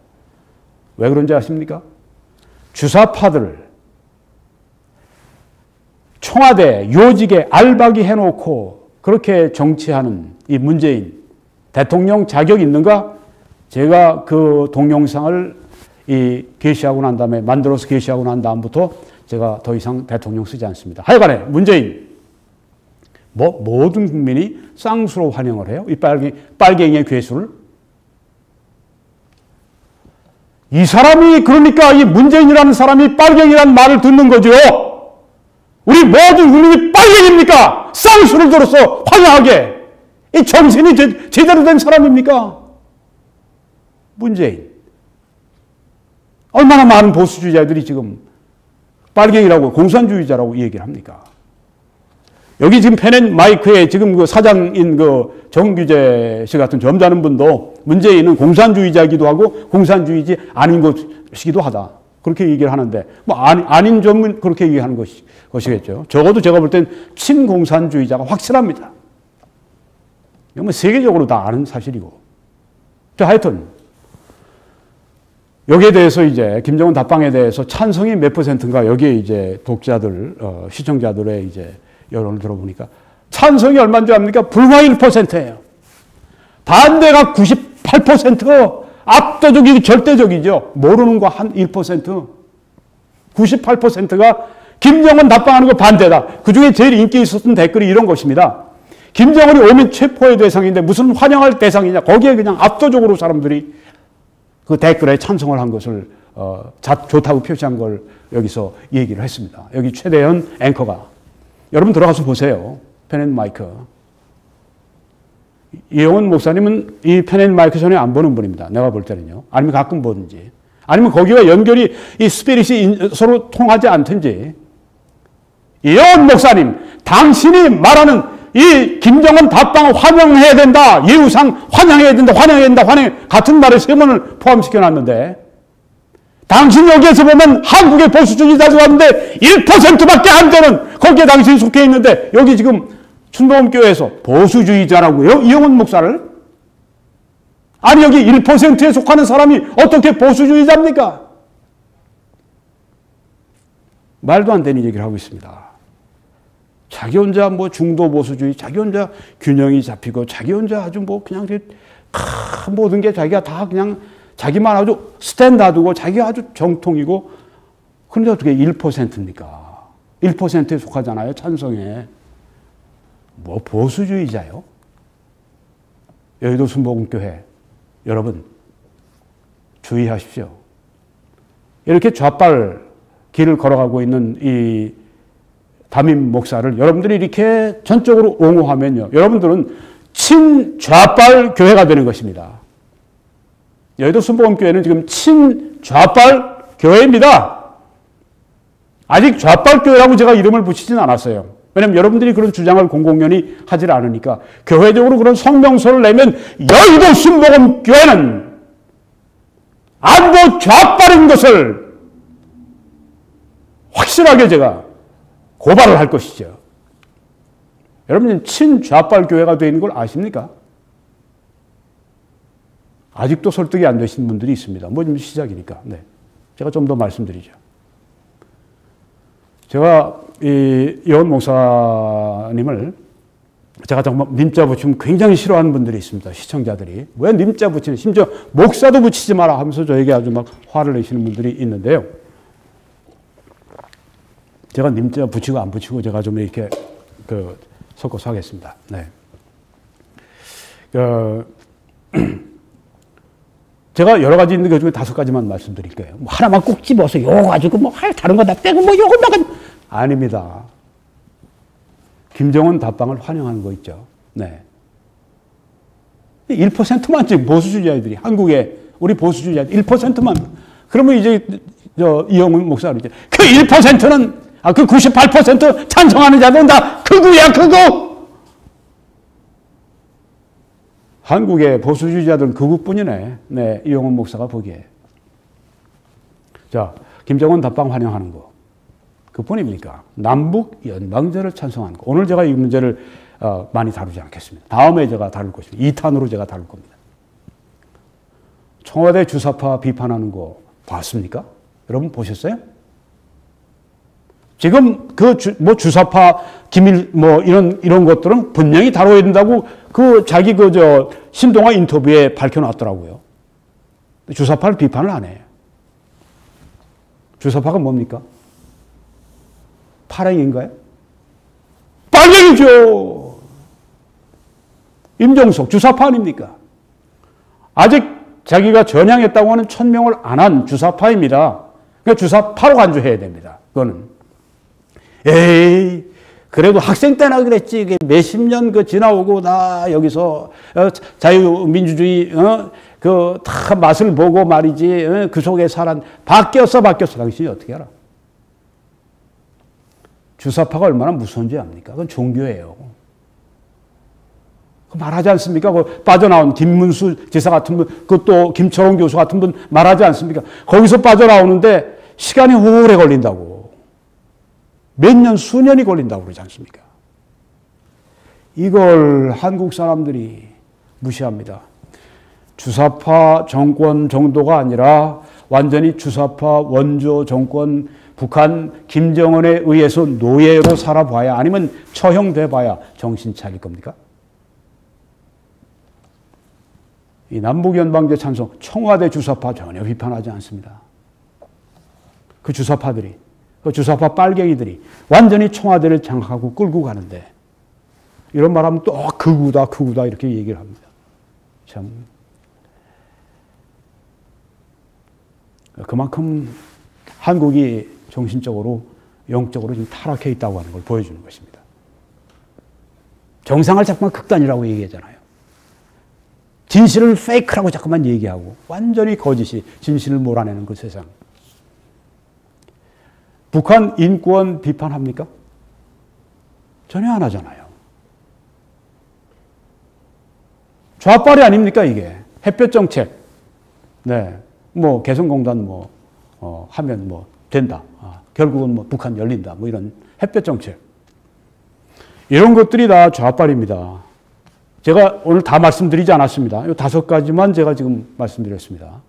왜 그런지 아십니까? 주사파들을 청와대 요직에 알박이 해놓고 그렇게 정치하는 이 문재인 대통령 자격 있는가? 제가 그 동영상을 게시하고 난 다음에 만들어서 게시하고 난 다음부터 제가 더 이상 대통령 쓰지 않습니다. 하여간에 문재인 모든 국민이 쌍수로 환영을 해요. 이 빨갱이의 괴수를. 이 사람이 그러니까 이 문재인이라는 사람이 빨갱이라는 말을 듣는 거죠. 우리 모든 국민이 빨갱입니까? 쌍수를 들어서 환영하게. 이 정신이 제대로 된 사람입니까? 문재인. 얼마나 많은 보수주의자들이 지금 빨갱이라고 공산주의자라고 얘기를 합니까? 여기 지금 펜앤마이크에 지금 그 사장인 그 정규재 씨 같은 점잖은 분도 문재인은 공산주의자이기도 하고 공산주의지 아닌 것이기도 하다. 그렇게 얘기를 하는데 뭐 아닌 점은 그렇게 얘기하는 것이겠죠. 적어도 제가 볼 땐 친공산주의자가 확실합니다. 이건 뭐 세계적으로 다 아는 사실이고. 자, 하여튼 여기에 대해서 이제 김정은 답방에 대해서 찬성이 몇 %인가 여기에 이제 독자들, 시청자들의 이제 여론을 들어보니까 찬성이 얼마인 줄 압니까? 불과 1%예요. 반대가 98%, 압도적이고 절대적이죠. 모르는 거 한 1%. 98%가 김정은 답방하는 거 반대다. 그 중에 제일 인기 있었던 댓글이 이런 것입니다. 김정은이 오면 체포의 대상인데 무슨 환영할 대상이냐. 거기에 그냥 압도적으로 사람들이 그 댓글에 찬성을 한 것을 좋다고 표시한 걸 여기서 얘기를 했습니다. 여기 최대현 앵커가. 여러분 들어가서 보세요. 펜앤마이크. 이영훈 목사님은 이 펜앤마이크 전에 안 보는 분입니다. 내가 볼 때는요. 아니면 가끔 보든지. 아니면 거기가 연결이 이 스피릿이 서로 통하지 않든지. 이영훈 목사님, 당신이 말하는 이 김정은 답방을 환영해야 된다. 예우상 환영해야 된다. 환영해야 된다. 같은 말에 세 번을 포함시켜 놨는데 당신 여기에서 보면 한국의 보수주의자들 왔는데 1%밖에 안 되는 거기에 당신이 속해 있는데 여기 지금 순복음교회에서 보수주의자라고요? 이영훈 목사를? 아니 여기 1%에 속하는 사람이 어떻게 보수주의자입니까? 말도 안 되는 얘기를 하고 있습니다. 자기 혼자 뭐 중도 보수주의, 자기 혼자 균형이 잡히고, 자기 혼자 아주 뭐 그냥 모든 게 자기가 다 그냥 자기만 아주 스탠다드고, 자기가 아주 정통이고, 그런데 어떻게 1%입니까? 1%에 속하잖아요, 찬성에. 뭐 보수주의자요? 여의도 순복음교회 여러분 주의하십시오. 이렇게 좌빨 길을 걸어가고 있는 이 담임 목사를 여러분들이 이렇게 전적으로 옹호하면요, 여러분들은 친좌빨 교회가 되는 것입니다. 여의도 순복음교회는 지금 친좌빨 교회입니다. 아직 좌빨 교회라고 제가 이름을 붙이진 않았어요. 왜냐하면 여러분들이 그런 주장을 공공연히 하질 않으니까. 교회적으로 그런 성명서를 내면 여의도 순복음교회는 안보 좌빨인 것을 확실하게 제가 고발을 할 것이죠. 여러분 친좌빨 교회가 되어 있는 걸 아십니까? 아직도 설득이 안 되신 분들이 있습니다. 뭐 좀 시작이니까. 네. 제가 좀 더 말씀드리죠. 제가 이 이영훈 목사님을 제가 정말 님자 붙이면 굉장히 싫어하는 분들이 있습니다. 시청자들이. 왜 님자 붙이는, 심지어 목사도 붙이지 마라 하면서 저에게 아주 막 화를 내시는 분들이 있는데요. 제가 님자 붙이고 안 붙이고 제가 좀 이렇게 섞어서 하겠습니다. 네. 제가 여러 가지 있는 것 중에 5가지만 말씀드릴 거예요. 뭐 하나만 꼭 집어서 요거 가지고 뭐 다른 거 다 빼고 뭐 요거 나가. 아닙니다. 김정은 답방을 환영하는 거 있죠. 네. 1%만 지금 보수주의자들이, 한국의 우리 보수주의자들 1%만. 그러면 이제 이영훈 목사님 이제 그 1%는 그 98% 찬성하는 자들은 다 극우야, 극우. 한국의 보수주의자들은 극우뿐이네. 네, 이영훈 목사가 보기에. 자, 김정은 답방 환영하는 거. 그뿐입니까? 남북 연방제를 찬성하는 거. 오늘 제가 이 문제를 많이 다루지 않겠습니다. 다음에 제가 다룰 것입니다. 2탄으로 제가 다룰 겁니다. 청와대 주사파 비판하는 거 봤습니까? 여러분 보셨어요? 지금 주사파 기밀 이런 것들은 분명히 다뤄야 된다고 자기 신동아 인터뷰에 밝혀놨더라고요. 주사파를 비판을 안 해요. 주사파가 뭡니까? 파랭인가요? 빨갱이죠. 임종석 주사파 아닙니까? 아직 자기가 전향했다고 하는 천명을 안 한 주사파입니다. 그러니까 주사파로 간주해야 됩니다. 그거는. 에이, 그래도 학생 때나 그랬지. 몇십 년 지나오고 나 여기서 자유민주주의 다 맛을 보고 말이지. 그 속에 바뀌었어. 당신이 어떻게 알아? 주사파가 얼마나 무서운지 압니까? 그건 종교예요. 말하지 않습니까? 빠져나온 김문수 지사 같은 분, 또 김철원 교수 같은 분 말하지 않습니까? 거기서 빠져나오는데 시간이 오래 걸린다고. 몇 년, 수년이 걸린다고 그러지 않습니까? 이걸 한국 사람들이 무시합니다. 주사파 정권 정도가 아니라 완전히 주사파 원조 정권, 북한 김정은에 의해서 노예로 살아봐야, 아니면 처형돼봐야 정신 차릴 겁니까? 이 남북연방제 찬성, 청와대 주사파 전혀 비판하지 않습니다. 그 주사파들이, 그 주사파 빨갱이들이 완전히 청와대를 장악하고 끌고 가는데 이런 말하면 또 극우다 이렇게 얘기를 합니다. 참 그만큼 한국이 정신적으로 영적으로 지금 타락해 있다고 하는 걸 보여주는 것입니다. 정상을 자꾸만 극단이라고 얘기하잖아요. 진실을 페이크라고 자꾸만 얘기하고 완전히 거짓이 진실을 몰아내는 그 세상. 북한 인권 비판합니까? 전혀 안 하잖아요. 좌빨이 아닙니까 이게? 햇볕 정책. 네, 뭐 개성공단 하면 된다. 결국은 북한 열린다. 이런 햇볕 정책. 이런 것들이 다 좌빨입니다. 제가 오늘 다 말씀드리지 않았습니다. 이 5가지만 제가 지금 말씀드렸습니다.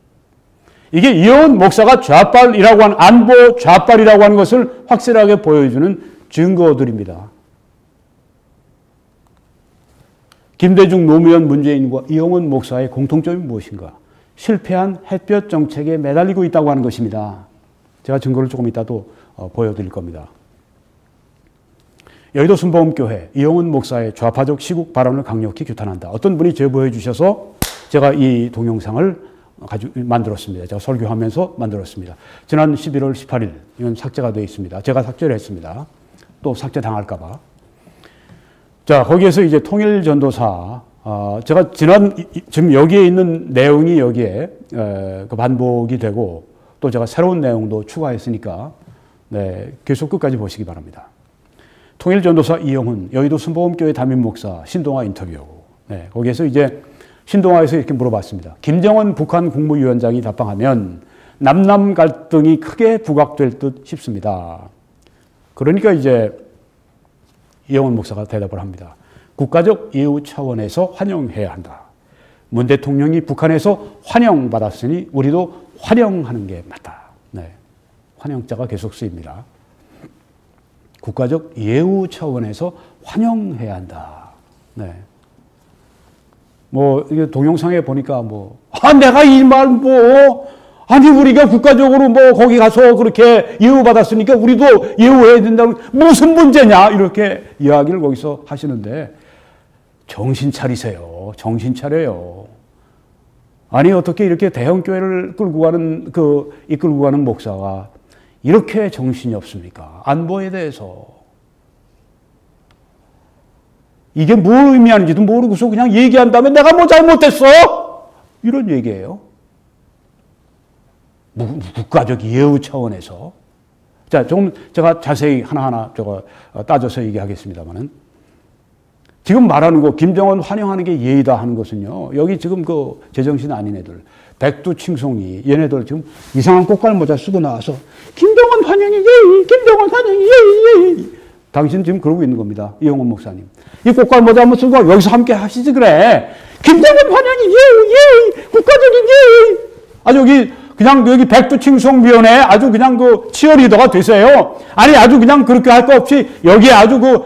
이게 이영훈 목사가 좌빨이라고 하는, 안보 좌빨이라고 하는 것을 확실하게 보여주는 증거들입니다. 김대중 노무현 문재인과 이영훈 목사의 공통점이 무엇인가? 실패한 햇볕 정책에 매달리고 있다고 하는 것입니다. 제가 증거를 조금 이따 또 보여드릴 겁니다. 여의도 순복음교회 이영훈 목사의 좌파적 시국 발언을 강력히 규탄한다. 어떤 분이 제보해 주셔서 제가 이 동영상을 만들었습니다. 제가 설교하면서 만들었습니다. 지난 11월 18일 이건 삭제가 되어 있습니다. 제가 삭제를 했습니다. 또 삭제 당할까 봐. 자, 거기에서 이제 통일전도사 제가 지금 여기에 있는 내용이 여기에 그 반복이 되고 또 제가 새로운 내용도 추가했으니까 네, 계속 끝까지 보시기 바랍니다. 통일전도사 이영훈, 여의도 순복음교회 담임 목사 신동아 인터뷰. 네, 거기에서 이제 신동아에서 이렇게 물어봤습니다. 김정은 북한 국무위원장이 답방하면 남남 갈등이 크게 부각될 듯 싶습니다. 그러니까 이제 이영훈 목사가 대답을 합니다. 국가적 예우 차원에서 환영해야 한다. 문 대통령이 북한에서 환영받았으니 우리도 환영하는 게 맞다. 네, 환영자가 계속 쓰입니다. 국가적 예우 차원에서 환영해야 한다. 네. 이게 동영상에 보니까 내가 이 말 아니, 우리가 국가적으로 거기 가서 그렇게 예우받았으니까 우리도 예우해야 된다는 무슨 문제냐? 이렇게 이야기를 거기서 하시는데 정신 차리세요. 정신 차려요. 아니, 어떻게 이렇게 대형교회를 이끌고 가는 목사가 이렇게 정신이 없습니까? 안보에 대해서. 이게 뭘 의미하는지도 모르고서 그냥 얘기한 다음에 내가 뭐 잘못했어? 이런 얘기예요. 국가적 예우 차원에서. 자, 좀 제가 자세히 하나하나 따져서 얘기하겠습니다만은. 지금 말하는 거, 김정은 환영하는 게 예의다 하는 것은요, 여기 지금 제정신 아닌 애들, 백두칭송이, 얘네들 지금 이상한 꽃갈모자 쓰고 나와서, 김정은 환영이 예의, 김정은 환영이 예의. 당신 지금 그러고 있는 겁니다. 이영훈 목사님. 이 꽃갈모자 한번 쓰고 여기서 함께 하시지 그래. 김정은 환영이 예의, 국가적인 예의. 아주 여기 백두칭송위원회 아주 그냥 치어리더가 되세요. 아니, 아주 그냥 그렇게 할 거 없이 여기에 아주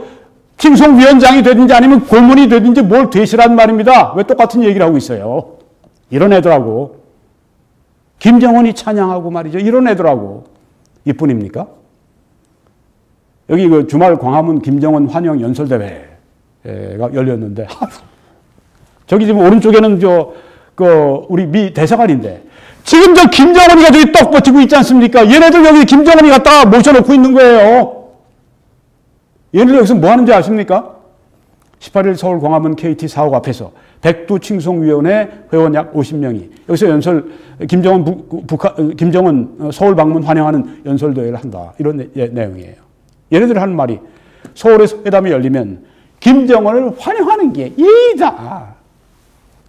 칭송위원장이 되든지 아니면 고문이 되든지 뭘 되시란 말입니다. 왜 똑같은 얘기를 하고 있어요? 이런 애들하고. 김정은이 찬양하고 말이죠. 이런 애들하고. 이뿐입니까? 여기 주말 광화문 김정은 환영 연설대회가 열렸는데, 저기 지금 오른쪽에는 우리 미 대사관인데, 지금 저 김정은이가 저기 떡 버티고 있지 않습니까? 얘네들 여기 김정은이 갖다가 모셔놓고 있는 거예요. 얘네들 여기서 뭐 하는지 아십니까? 18일 서울 광화문 KT 사옥 앞에서 백두칭송위원회 회원 약 50명이 여기서 김정은 서울 방문 환영하는 연설대회를 한다. 이런 내용이에요. 얘네들 하는 말이 서울에서 회담이 열리면 김정은을 환영하는 게 예의다.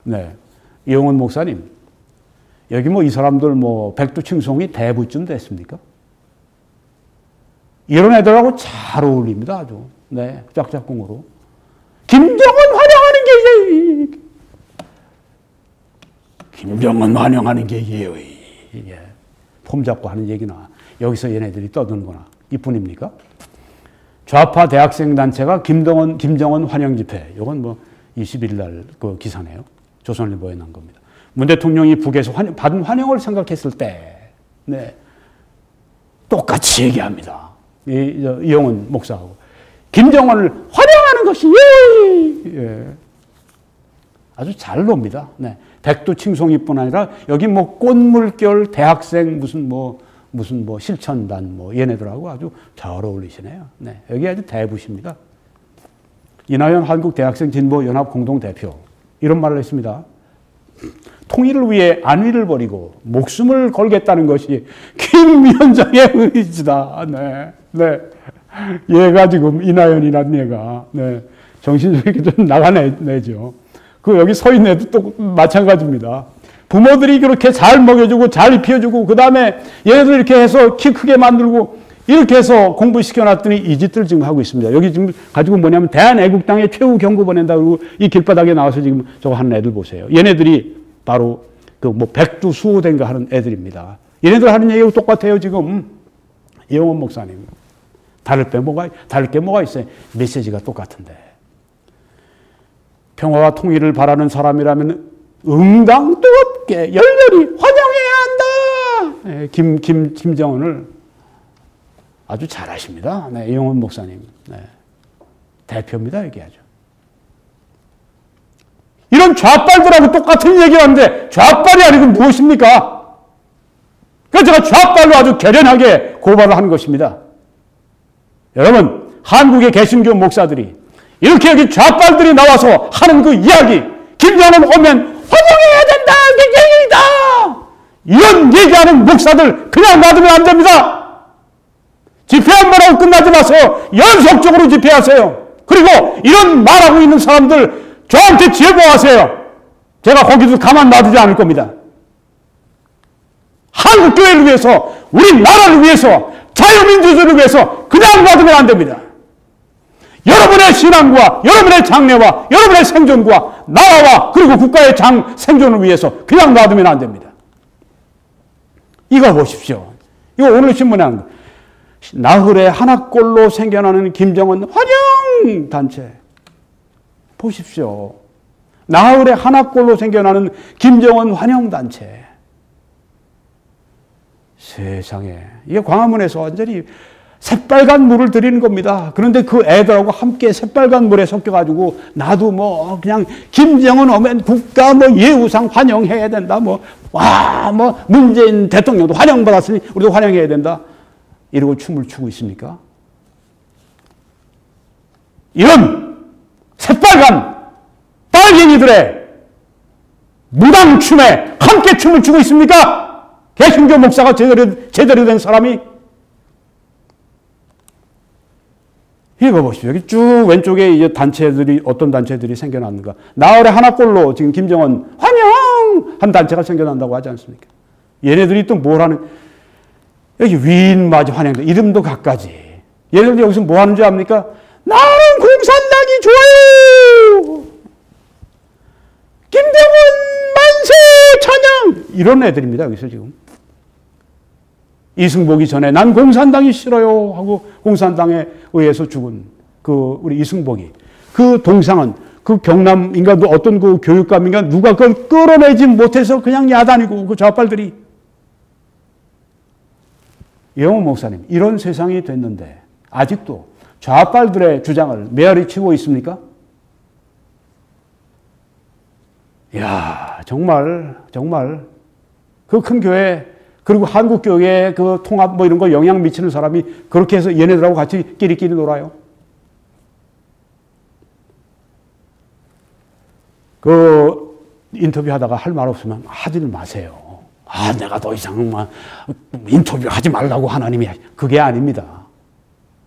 네. 이영훈 목사님, 여기 이 사람들 백두칭송이 대부쯤 됐습니까? 이런 애들하고 잘 어울립니다, 아주. 네, 짝짝꿍으로. 김정은 환영하는 게 예의. 김정은 환영하는 게 예의. 예. 폼 잡고 하는 얘기나, 여기서 얘네들이 떠드는구나. 이뿐입니까? 좌파 대학생 단체가 김정은 환영 집회. 이건 21일 날 기사네요. 조선일보에 난 겁니다. 문 대통령이 북에서 받은 환영을 생각했을 때, 네, 똑같이 얘기합니다. 이영훈 목사하고. 김정은을 환영하는 것이 예. 아주 잘 놉니다. 네. 백두칭송이뿐 아니라 여기 뭐 꽃물결 대학생 무슨 뭐 실천단 뭐 얘네들하고 아주 잘 어울리시네요. 네. 여기 아주 대부십니다. 이나연 한국대학생진보연합 공동대표 이런 말을 했습니다. 통일을 위해 안위를 버리고 목숨을 걸겠다는 것이 김 위원장의 의지다. 네, 네. 얘가 지금 이나연이란 얘가 네. 정신적이 좀 나가내죠. 그 여기 서 있는 애도 또 마찬가지입니다. 부모들이 그렇게 잘 먹여주고 잘 입혀주고 그 다음에 얘네들 이렇게 해서 키 크게 만들고 이렇게 해서 공부시켜놨더니 이 짓들 지금 하고 있습니다. 여기 지금 가지고 뭐냐면 대한애국당의 최후 경고 보낸다 그러고 이 길바닥에 나와서 지금 저거 하는 애들 보세요. 얘네들이 바로 그 뭐 백두수호대인가 하는 애들입니다. 얘네들 하는 얘기하고 똑같아요 지금. 이영원 목사님. 다를 게 뭐가 있어요. 메시지가 똑같은데. 평화와 통일을 바라는 사람이라면 응당도 없게 열렬히 환영해야 한다. 네, 김정은을 아주 잘하십니다. 네, 이영원 목사님. 네. 대표입니다, 얘기하죠. 이런 좌빨들하고 똑같은 얘기하는데 좌빨이 아니고 무엇입니까? 그래서 제가 좌빨로 아주 결연하게 고발을 하는 것입니다. 여러분, 한국의 개신교 목사들이 이렇게 여기 좌빨들이 나와서 하는 그 이야기, 김정은 오면 환영해야 된다, 얘기다. 이런 얘기하는 목사들 그냥 놔두면 안 됩니다. 집회 한 번 하고 끝나지 마세요. 연속적으로 집회하세요. 그리고 이런 말하고 있는 사람들 저한테 제보하세요. 제가 거기서 가만 놔두지 않을 겁니다. 한국교회를 위해서, 우리나라를 위해서, 자유민주주의를 위해서 그냥 놔두면 안 됩니다. 여러분의 신앙과 여러분의 장래와 여러분의 생존과 나라와 그리고 국가의 생존을 위해서 그냥 놔두면 안 됩니다. 이거 보십시오. 이거 오늘 신문에 한 거. 나흘에 하나꼴로 생겨나는 김정은 환영 단체. 보십시오. 나흘에 하나꼴로 생겨나는 김정은 환영 단체. 세상에. 이게 광화문에서 완전히 새빨간 물을 들이는 겁니다. 그런데 그 애들하고 함께 새빨간 물에 섞여가지고 나도 뭐 그냥 김정은 오면 국가 뭐 예우상 환영해야 된다. 뭐 문재인 대통령도 환영받았으니 우리도 환영해야 된다. 이러고 춤을 추고 있습니까? 이런 새빨간 빨갱이들의 무당춤에 함께 춤을 추고 있습니까? 개신교 목사가 제대로 된 사람이? 이거 보십시오. 여기 쭉 왼쪽에 이제 어떤 단체들이 생겨났는가. 나흘에 하나꼴로 지금 김정은 환영! 한 단체가 생겨난다고 하지 않습니까? 얘네들이 또 뭘 하는, 여기 위인마저 환영돼. 이름도 갖가지. 얘네들 여기서 뭐 하는 줄 압니까? 나는 공산당이 좋아요! 김정은 만세 찬양! 이런 애들입니다, 여기서 지금. 이승복이 전에 난 공산당이 싫어요 하고 공산당에 의해서 죽은 우리 이승복이 그 동상은 그 경남인가 어떤 그 교육감인가 누가 그걸 끌어내지 못해서 그냥 야단이고 그 좌빨들이. 이영원 목사님, 이런 세상이 됐는데 아직도 좌빨들의 주장을 메아리치고 있습니까? 이야, 정말 그 큰 교회 그리고 한국교회의 그 통합 뭐 이런 거 영향 미치는 사람이 그렇게 해서 얘네들하고 같이 끼리끼리 놀아요. 그 인터뷰하다가 할 말 없으면 하지는 마세요. 내가 더 이상 인터뷰 하지 말라고 하나님이. 그게 아닙니다.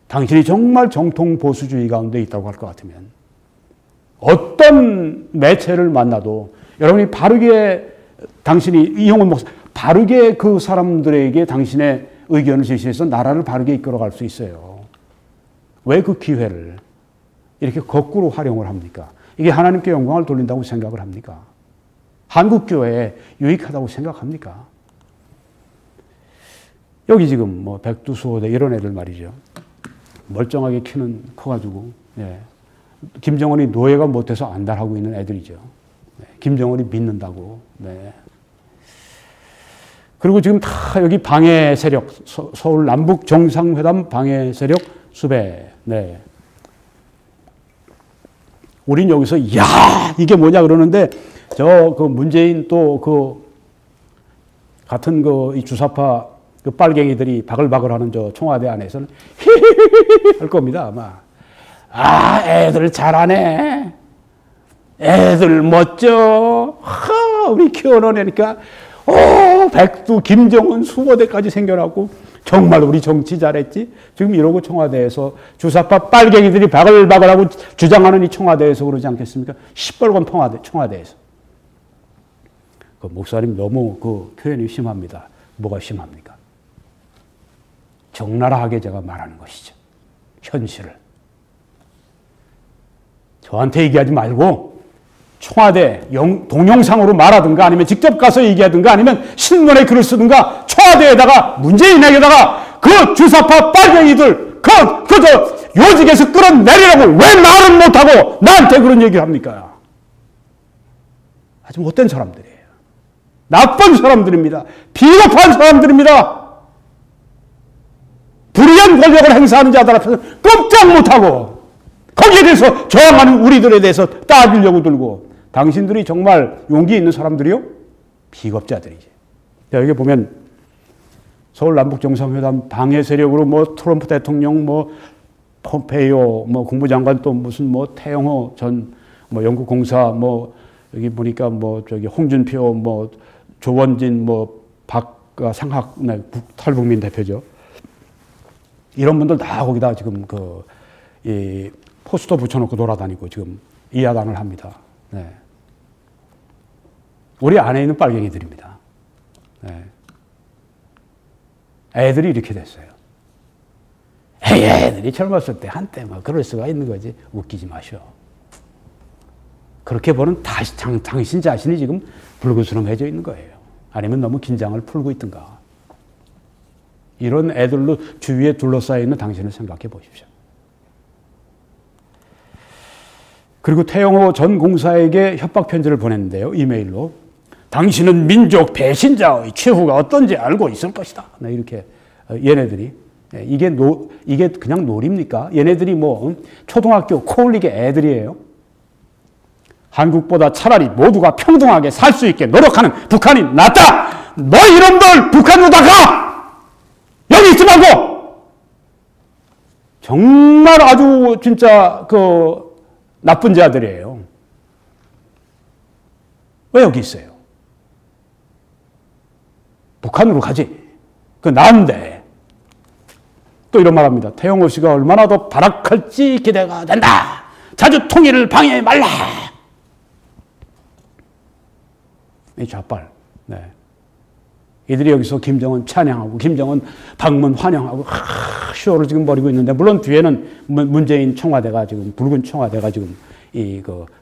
당신이 정말 정통 보수주의 가운데 있다고 할 것 같으면 어떤 매체를 만나도 여러분이 바르게 당신이 이영원 목사 바르게 그 사람들에게 당신의 의견을 제시해서 나라를 바르게 이끌어갈 수 있어요. 왜 그 기회를 이렇게 거꾸로 활용을 합니까? 이게 하나님께 영광을 돌린다고 생각을 합니까? 한국교회에 유익하다고 생각합니까? 여기 지금 뭐 백두수호대 이런 애들 말이죠. 멀쩡하게 키는 커가지고 김정은이 노예가 못해서 안달하고 있는 애들이죠. 김정은이 믿는다고. 그리고 지금 다 여기 방해 세력, 서울 남북 정상회담 방해 세력 수배. 우린 여기서, 야 이게 뭐냐 그러는데, 그 문재인 또 같은 이 주사파 빨갱이들이 바글바글 하는 청와대 안에서는 히히히히 할 겁니다, 아마. 아, 애들 잘하네. 애들 멋져. 우리 키워내니까, 백두, 김정은, 수모대까지 생겨나고, 정말 우리 정치 잘했지? 지금 이러고 청와대에서 주사파 빨갱이들이 바글바글하고 주장하는 이 청와대에서 그러지 않겠습니까? 시뻘건 청와대에서. 목사님 너무 표현이 심합니다. 뭐가 심합니까? 적나라하게 제가 말하는 것이죠. 현실을. 저한테 얘기하지 말고 청와대 동영상으로 말하든가 아니면 직접 가서 얘기하든가 아니면 신문에 글을 쓰든가 청와대에다가 문재인에게다가 그 주사파 빨갱이들 요직에서 끌어내리라고 왜 말은 못하고 나한테 그런 얘기를 합니까? 아주 못된 사람들이에요. 나쁜 사람들입니다. 비겁한 사람들입니다. 불의한 권력을 행사하는 자들 앞에서 꼼짝 못하고 거기에 대해서 저항하는 우리들에 대해서 따지려고 들고 당신들이 정말 용기 있는 사람들이요? 비겁자들이지. 자, 여기 보면 서울 남북정상회담 방해 세력으로 트럼프 대통령 폼페이오 국무장관 또 무슨 태영호 전 영국 공사 여기 보니까 홍준표 조원진 박상학 탈북민 대표죠. 이런 분들 다 거기다 지금 이 포스터 붙여놓고 돌아다니고 지금 이야당을 합니다. 네. 우리 안에 있는 빨갱이들입니다. 네. 애들이 이렇게 됐어요. 애들이 젊었을 때 한때 그럴 수가 있는 거지. 웃기지 마셔. 그렇게 보는 당신 자신이 지금 불그스름해져 있는 거예요. 아니면 너무 긴장을 풀고 있든가. 이런 애들로 주위에 둘러싸여 있는 당신을 생각해 보십시오. 그리고 태영호 전 공사에게 협박 편지를 보냈는데요. 이메일로. 당신은 민족 배신자의 최후가 어떤지 알고 있을 것이다. 이렇게 얘네들이. 이게 그냥 놀입니까? 얘네들이 초등학교 코올리게 애들이에요. 한국보다 차라리 모두가 평등하게 살 수 있게 노력하는 북한이 낫다. 너 이놈들 북한으로 다 가. 여기 있지 말고. 정말 아주 진짜 나쁜 자들이에요. 왜 여기 있어요? 북한으로 가지. 나은데. 또 이런 말합니다. 태영호 씨가 얼마나 더 발악할지 기대가 된다. 자주 통일을 방해하지 말라. 이 좌빨. 네. 이들이 여기서 김정은 찬양하고 김정은 방문 환영하고 쇼를 지금 벌이고 있는데 물론 뒤에는 문재인 청와대가 지금 붉은 청와대가 지금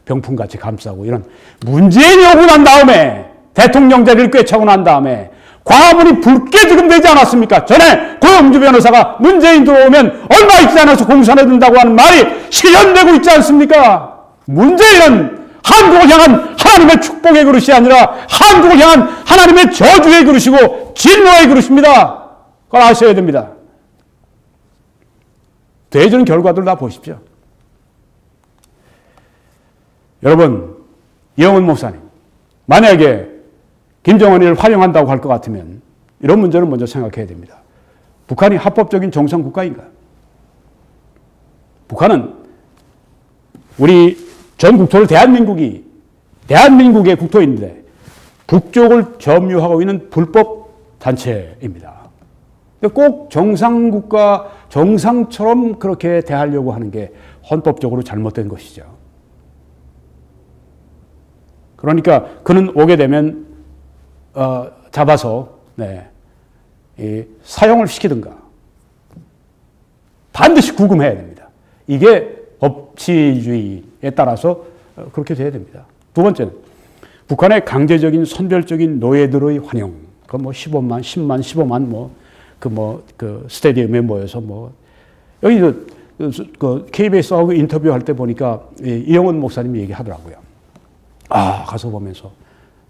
병풍같이 감싸고 이런 문재인이 오고 난 다음에 대통령제를 꿰차고 난 다음에 과문이 붉게 지금 되지 않았습니까? 전에 고영주 변호사가 문재인 들어오면 얼마 있지 않아서 공산에 든다고 하는 말이 실현되고 있지 않습니까? 문재인은 한국을 향한 하나님의 축복의 그릇이 아니라 한국을 향한 하나님의 저주의 그릇이고 진노의 그릇입니다. 그걸 아셔야 됩니다. 대전 결과들 다 보십시오. 여러분, 이영훈 목사님, 만약에 김정은이를 활용한다고 할 것 같으면 이런 문제를 먼저 생각해야 됩니다. 북한이 합법적인 정상국가인가요? 북한은 우리 전 국토를 대한민국의 국토인데 북쪽을 점유하고 있는 불법 단체입니다. 꼭 정상국가, 정상처럼 그렇게 대하려고 하는 게 헌법적으로 잘못된 것이죠. 그러니까 그는 오게 되면 잡아서 사형을 시키든가 반드시 구금해야 됩니다. 이게 법치주의에 따라서 그렇게 돼야 됩니다. 두 번째는 북한의 강제적인 선별적인 노예들의 환영. 15만, 10만, 15만 스테디움에 모여서 여기 KBS하고 인터뷰할 때 보니까 이영훈 목사님이 얘기하더라고요. 가서 보면서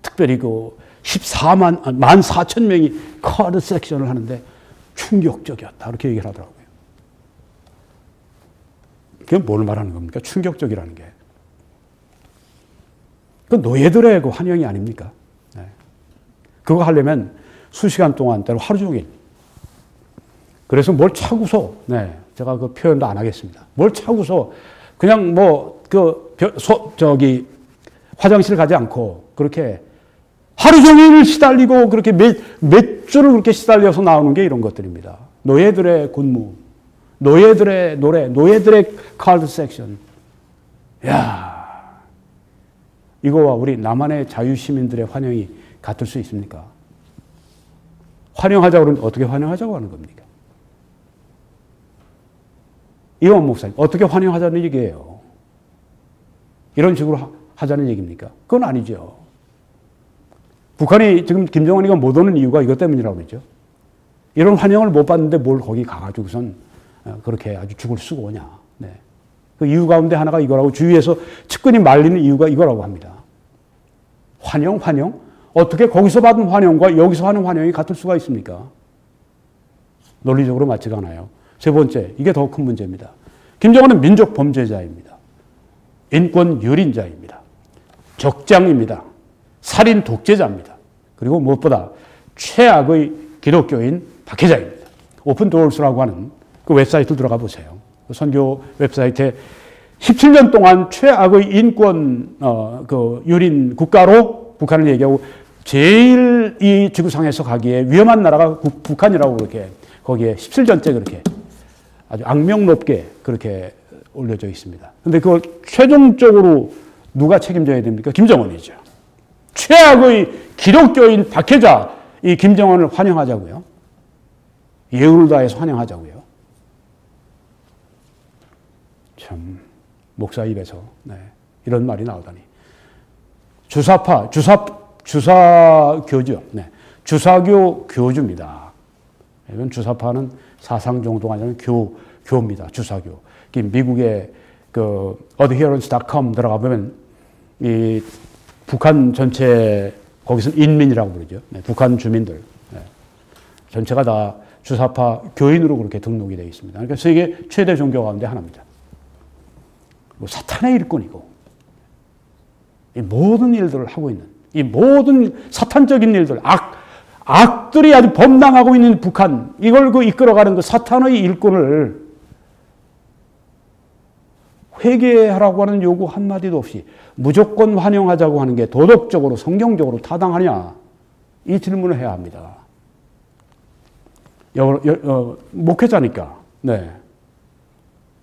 특별히 14,000명이 카드 섹션을 하는데 충격적이었다. 그렇게 얘기를 하더라고요. 그게 뭘 말하는 겁니까? 충격적이라는 게. 그 노예들의 그 환영이 아닙니까? 네. 그거 하려면 수시간 동안, 때로 하루 종일. 그래서 뭘 차고서, 네, 제가 그 표현도 안 하겠습니다. 뭘 차고서 그냥 화장실 가지 않고 그렇게 하루 종일 시달리고 그렇게 몇 주를 그렇게 시달려서 나오는 게 이런 것들입니다. 노예들의 군무, 노예들의 노래, 노예들의 칼드 섹션. 야, 이거와 우리 남한의 자유시민들의 환영이 같을 수 있습니까? 환영하자고 그러면 어떻게 환영하자고 하는 겁니까? 이원 목사님, 어떻게 환영하자는 얘기예요? 이런 식으로 하자는 얘기입니까? 그건 아니죠. 북한이 지금 김정은이가 못 오는 이유가 이것 때문이라고 그러죠. 이런 환영을 못 받는데 뭘 거기 가가지고선 그렇게 아주 죽을 쓰고 오냐. 네. 그 이유 가운데 하나가 이거라고 주위에서 측근이 말리는 이유가 이거라고 합니다. 환영? 어떻게 거기서 받은 환영과 여기서 하는 환영이 같을 수가 있습니까? 논리적으로 맞지가 않아요. 세 번째, 이게 더 큰 문제입니다. 김정은은 민족 범죄자입니다. 인권 유린자입니다. 적장입니다. 살인 독재자입니다. 그리고 무엇보다 최악의 기독교인 박해자입니다. 오픈도어스라고 하는 그 웹사이트 들어가 보세요. 그 선교 웹사이트에 17년 동안 최악의 인권 유린 국가로 북한을 얘기하고 제일 이 지구상에서 가기에 위험한 나라가 북한이라고 그렇게 거기에 17년째 그렇게 아주 악명 높게 그렇게 올려져 있습니다. 그런데 그걸 최종적으로 누가 책임져야 됩니까? 김정은이죠. 최악의 기독교인 박해자 이 김정은을 환영하자고요. 예우를 다해서 환영하자고요. 참 목사 입에서 이런 말이 나오다니. 주사교죠. 네. 주사교 교주입니다. 이건 주사파는 사상 정도가 아니라 교입니다. 주사교. 미국의 그 adherence.com 들어가 보면 이 북한 전체 거기서는 인민이라고 부르죠. 네. 북한 주민들 전체가 다 주사파 교인으로 그렇게 등록이 되어 있습니다. 그러니까 세계 최대 종교 가운데 하나입니다. 사탄의 일꾼이고 이 모든 일들을 하고 있는 이 모든 사탄적인 일들, 악들이 아주 범람하고 있는 북한, 이걸 이끌어가는 그 사탄의 일꾼을 회개하라고 하는 요구 한마디도 없이 무조건 환영하자고 하는 게 도덕적으로, 성경적으로 타당하냐? 이 질문을 해야 합니다. 목회자니까, 네.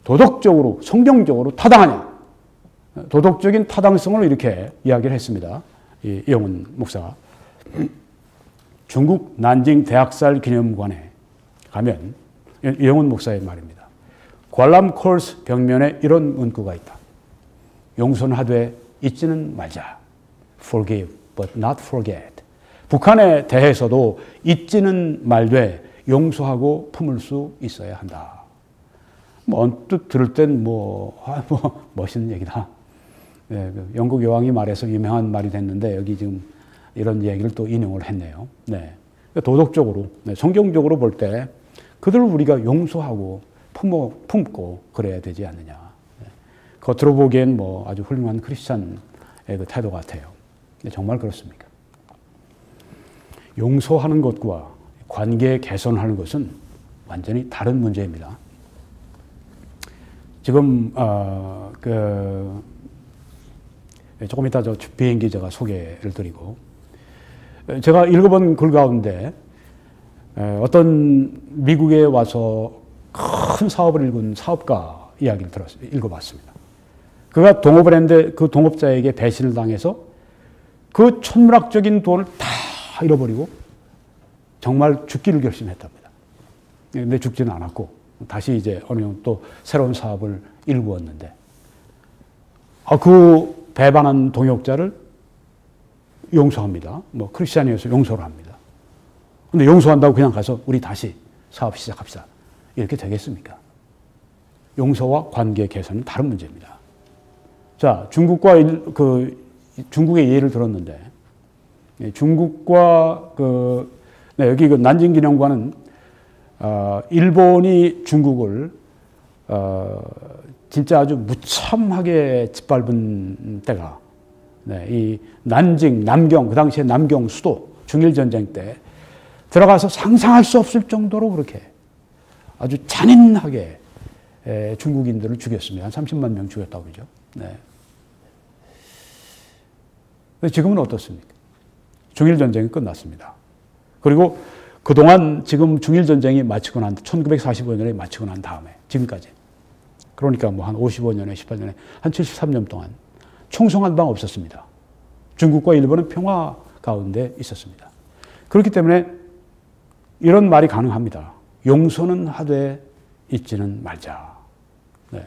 도덕적으로, 성경적으로 타당하냐? 도덕적인 타당성을 이렇게 이야기를 했습니다. 이영훈 목사가. 중국 난징 대학살 기념관에 가면 이영훈 목사의 말입니다. 관람 코스 벽면에 이런 문구가 있다. 용서는 하되 잊지는 말자. Forgive, but not forget. 북한에 대해서도 잊지는 말되 용서하고 품을 수 있어야 한다. 언뜻 들을 땐 멋있는 얘기다. 네, 영국 여왕이 말해서 유명한 말이 됐는데 여기 지금 이런 얘기를 또 인용을 했네요. 네. 도덕적으로, 성경적으로 볼 때 그들을 우리가 용서하고 품고 그래야 되지 않느냐. 네. 겉으로 보기엔 아주 훌륭한 크리스찬의 그 태도 같아요. 정말 그렇습니까? 용서하는 것과 관계 개선하는 것은 완전히 다른 문제입니다. 지금 조금 이따 저 비행기 제가 소개를 드리고 제가 읽어본 글 가운데 어떤 미국에 와서 큰 사업을 일군 사업가 이야기를 읽어봤습니다. 그가 동업을 했는데 그 동업자에게 배신을 당해서 그 천문학적인 돈을 다 잃어버리고 정말 죽기를 결심했답니다. 근데 죽지는 않았고 다시 이제 어느 정도 또 새로운 사업을 일구었는데 그 배반한 동역자를 용서합니다. 크리스찬이어서 용서를 합니다. 근데 용서한다고 그냥 가서 우리 다시 사업 시작합시다. 이렇게 되겠습니까? 용서와 관계 개선은 다른 문제입니다. 자, 중국의 예를 들었는데 중국과 여기 난징 기념관은 일본이 중국을 진짜 아주 무참하게 짓밟은 때가 네, 이 난징, 남경, 그 당시에 남경 수도 중일전쟁 때 들어가서 상상할 수 없을 정도로 그렇게 아주 잔인하게 중국인들을 죽였습니다. 한 30만 명 죽였다고 그러죠. 네. 지금은 어떻습니까? 중일전쟁이 끝났습니다. 그리고 그동안 지금 중일전쟁이 마치고 난 1945년에 마치고 난 다음에 지금까지 그러니까 뭐 한 55년에 18년에 한 73년 동안 총성한 방 없었습니다. 중국과 일본은 평화 가운데 있었습니다. 그렇기 때문에 이런 말이 가능합니다. 용서는 하되 잊지는 말자. 네.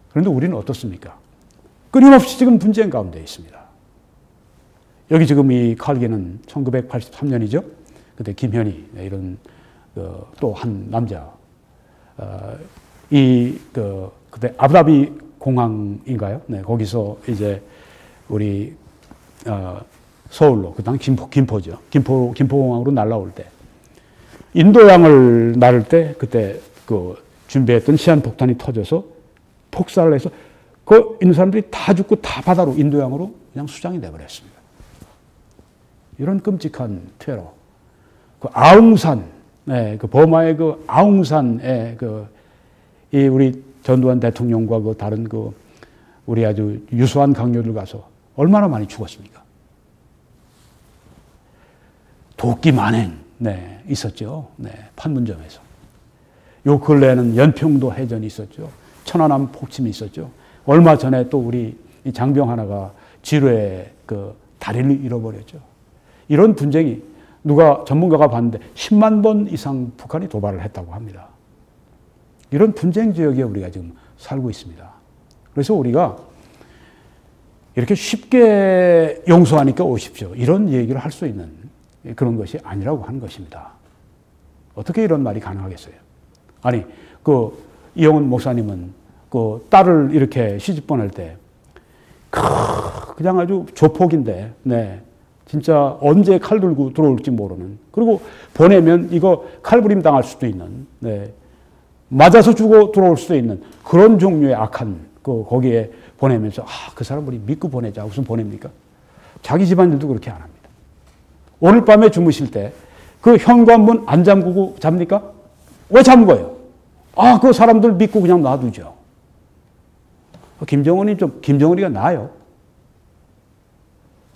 그런데 우리는 어떻습니까? 끊임없이 지금 분쟁 가운데 있습니다. 여기 지금 이 칼기는 1983년이죠. 그때 김현희 이런 또 한 남자 그때 아부다비 공항인가요? 네, 거기서 이제 우리 서울로 그 당 김포죠. 김포공항으로 날아올 때 인도양을 나를 때 그때 그 준비했던 시한폭탄이 터져서 폭살을 해서 그 있는 사람들이 다 죽고 다 바다로 인도양으로 그냥 수장이 돼버렸습니다. 이런 끔찍한 테러. 그 아웅산, 네, 그 버마의 그 아웅산에 이 우리 전두환 대통령과 그 다른 그 우리 아주 유수한 강요들 가서 얼마나 많이 죽었습니까? 도끼 만행, 네, 있었죠. 네, 판문점에서. 요 근래에는 연평도 해전이 있었죠. 천안함 폭침이 있었죠. 얼마 전에 또 우리 장병 하나가 지뢰에 그 다리를 잃어버렸죠. 이런 분쟁이 누가 전문가가 봤는데 10만 번 이상 북한이 도발을 했다고 합니다. 이런 분쟁 지역에 우리가 지금 살고 있습니다. 그래서 우리가 이렇게 쉽게 용서하니까 오십시오. 이런 얘기를 할 수 있는 그런 것이 아니라고 하는 것입니다. 어떻게 이런 말이 가능하겠어요? 아니, 그 이영훈 목사님은 그 딸을 이렇게 시집 보낼 때 그냥 아주 조폭인데, 네. 진짜 언제 칼 들고 들어올지 모르는. 그리고 보내면 이거 칼부림 당할 수도 있는, 네. 맞아서 죽어 들어올 수도 있는 그런 종류의 악한 거기에 보내면서 그 사람 우리 믿고 보내자. 무슨 보냅니까? 자기 집안일도 그렇게 안 합니다. 오늘 밤에 주무실 때 그 현관문 안 잠그고 잡니까? 왜 잠궈요? 그 사람들 믿고 그냥 놔두죠. 김정은이가 나아요.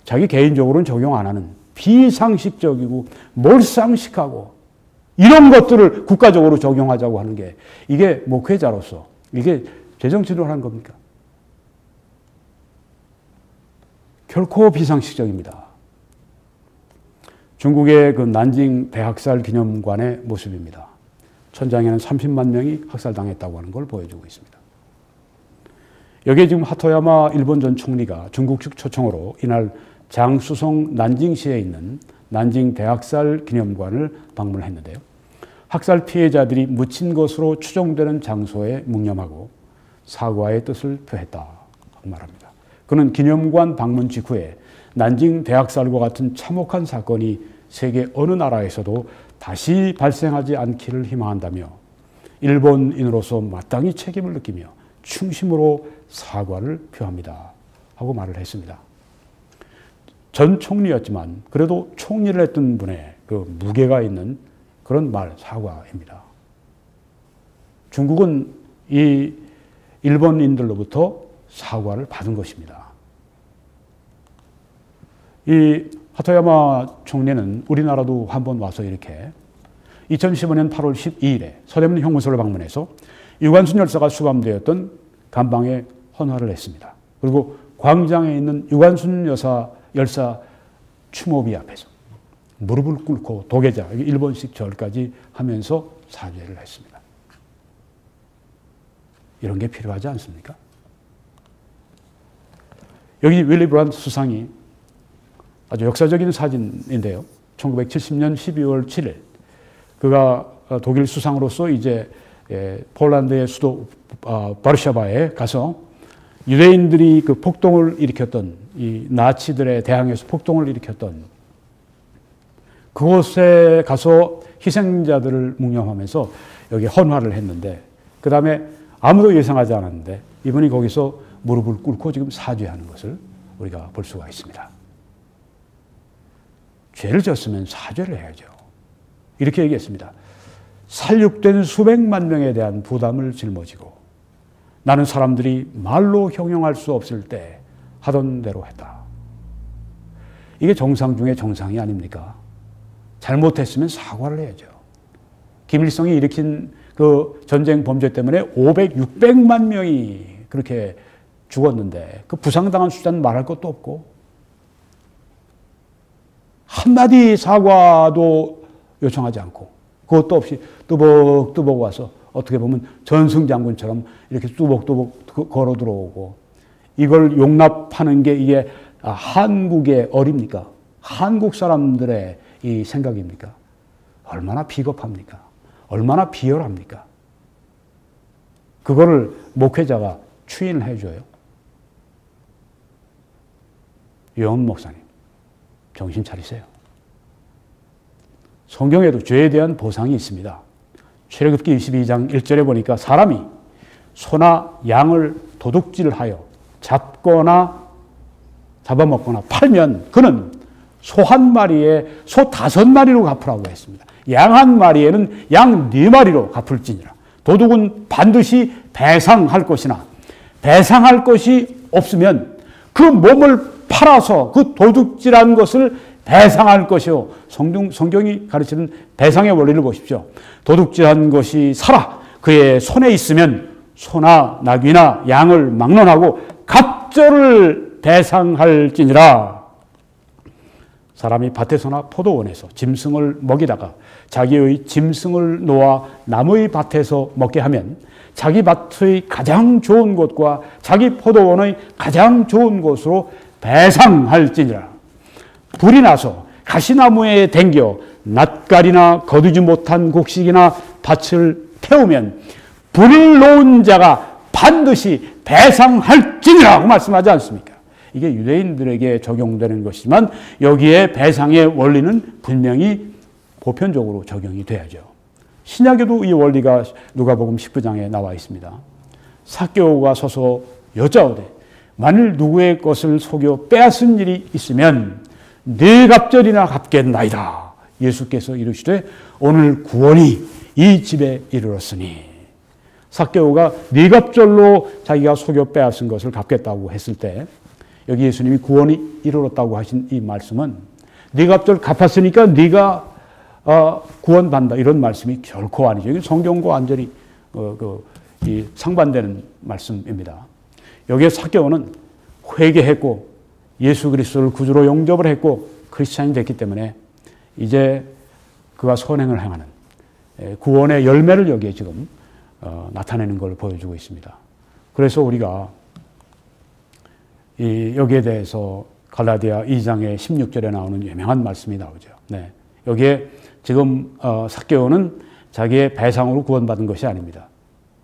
자기 개인적으로는 적용 안 하는 비상식적이고 몰상식하고 이런 것들을 국가적으로 적용하자고 하는 게 이게 목회자로서 이게 재정치를 하는 겁니까? 결코 비상식적입니다. 중국의 그 난징 대학살 기념관의 모습입니다. 천장에는 30만 명이 학살당했다고 하는 걸 보여주고 있습니다. 여기에 지금 하토야마 일본 전 총리가 중국 측 초청으로 이날 장수성 난징시에 있는 난징 대학살 기념관을 방문했는데요. 학살 피해자들이 묻힌 것으로 추정되는 장소에 묵념하고 사과의 뜻을 표했다고 말합니다. 그는 기념관 방문 직후에 난징 대학살과 같은 참혹한 사건이 세계 어느 나라에서도 다시 발생하지 않기를 희망한다며 일본인으로서 마땅히 책임을 느끼며 충심으로 사과를 표합니다 하고 말을 했습니다. 전 총리였지만 그래도 총리를 했던 분의 그 무게가 있는 그런 사과입니다. 중국은 이 일본인들로부터 사과를 받은 것입니다. 이 하토야마 총리는 우리나라도 한번 와서 이렇게 2015년 8월 12일에 서대문 형무소를 방문해서 유관순 열사가 수감되었던 감방에 헌화를 했습니다. 그리고 광장에 있는 유관순 열사 추모비 앞에서 무릎을 꿇고 도계자, 일본식 절까지 하면서 사죄를 했습니다. 이런 게 필요하지 않습니까? 여기 윌리 브란트 수상이 아주 역사적인 사진인데요. 1970년 12월 7일 그가 독일 수상으로서 이제 폴란드의 수도 바르샤바에 가서 유대인들이 그 폭동을 일으켰던 이 나치들에 대항해서 폭동을 일으켰던 그곳에 가서 희생자들을 묵념하면서 여기 헌화를 했는데 그 다음에 아무도 예상하지 않았는데 이분이 거기서 무릎을 꿇고 지금 사죄하는 것을 우리가 볼 수가 있습니다. 죄를 졌으면 사죄를 해야죠. 이렇게 얘기했습니다. 살육된 수백만 명에 대한 부담을 짊어지고 나는 사람들이 말로 형용할 수 없을 때 하던 대로 했다. 이게 정상 중에 정상이 아닙니까? 잘못했으면 사과를 해야죠. 김일성이 일으킨 그 전쟁 범죄 때문에 600만 명이 그렇게 죽었는데 그 부상당한 숫자는 말할 것도 없고 한마디 사과도 요청하지 않고 그것도 없이 뚜벅뚜벅 와서 어떻게 보면 전승장군처럼 이렇게 뚜벅뚜벅 걸어 들어오고 이걸 용납하는 게 이게 한국의 어립니까? 한국 사람들의 이 생각입니까? 얼마나 비겁합니까? 얼마나 비열합니까? 그거를 목회자가 추인을 해줘요. 유영훈 목사님, 정신 차리세요. 성경에도 죄에 대한 보상이 있습니다. 출애굽기 22장 1절에 보니까 사람이 소나 양을 도둑질하여 잡아먹거나 팔면 그는 소 한 마리에 소 5마리로 갚으라고 했습니다. 양 한 마리에는 양 4마리로 갚을지니라. 도둑은 반드시 배상할 것이나 배상할 것이 없으면 그 몸을 팔아서 그 도둑질한 것을 배상할 것이요. 성경이 가르치는 배상의 원리를 보십시오. 도둑질한 것이 살아 그의 손에 있으면 소나 나귀나 양을 막론하고 갑절을 배상할지니라. 사람이 밭에서나 포도원에서 짐승을 먹이다가 자기의 짐승을 놓아 남의 밭에서 먹게 하면 자기 밭의 가장 좋은 곳과 자기 포도원의 가장 좋은 곳으로 배상할지니라. 불이 나서 가시나무에 댕겨 낯가리나 거두지 못한 곡식이나 밭을 태우면 불을 놓은 자가 반드시 배상할지니라고 말씀하지 않습니까? 이게 유대인들에게 적용되는 것이지만 여기에 배상의 원리는 분명히 보편적으로 적용이 돼야죠. 신약에도 이 원리가 누가복음 19장에 나와 있습니다. 삭개오가 서서 여짜오되 만일 누구의 것을 속여 빼앗은 일이 있으면 네 갑절이나 갚겠나이다. 예수께서 이르시되 오늘 구원이 이 집에 이르렀으니. 삭개오가 네 갑절로 자기가 속여 빼앗은 것을 갚겠다고 했을 때 여기 예수님이 구원이 이르렀다고 하신 이 말씀은 네 갑절 갚았으니까 네가 구원받는다 이런 말씀이 결코 아니죠. 이게 성경과 완전히 상반되는 말씀입니다. 여기에 삭개오는 회개했고 예수 그리스도를 구주로 영접을 했고 크리스찬이 됐기 때문에 이제 그가 선행을 행하는 구원의 열매를 여기에 지금 나타내는 걸 보여주고 있습니다. 그래서 우리가 여기에 대해서 갈라디아 2장의 16절에 나오는 유명한 말씀이 나오죠. 네. 여기에 지금 삭개오는 자기의 배상으로 구원받은 것이 아닙니다.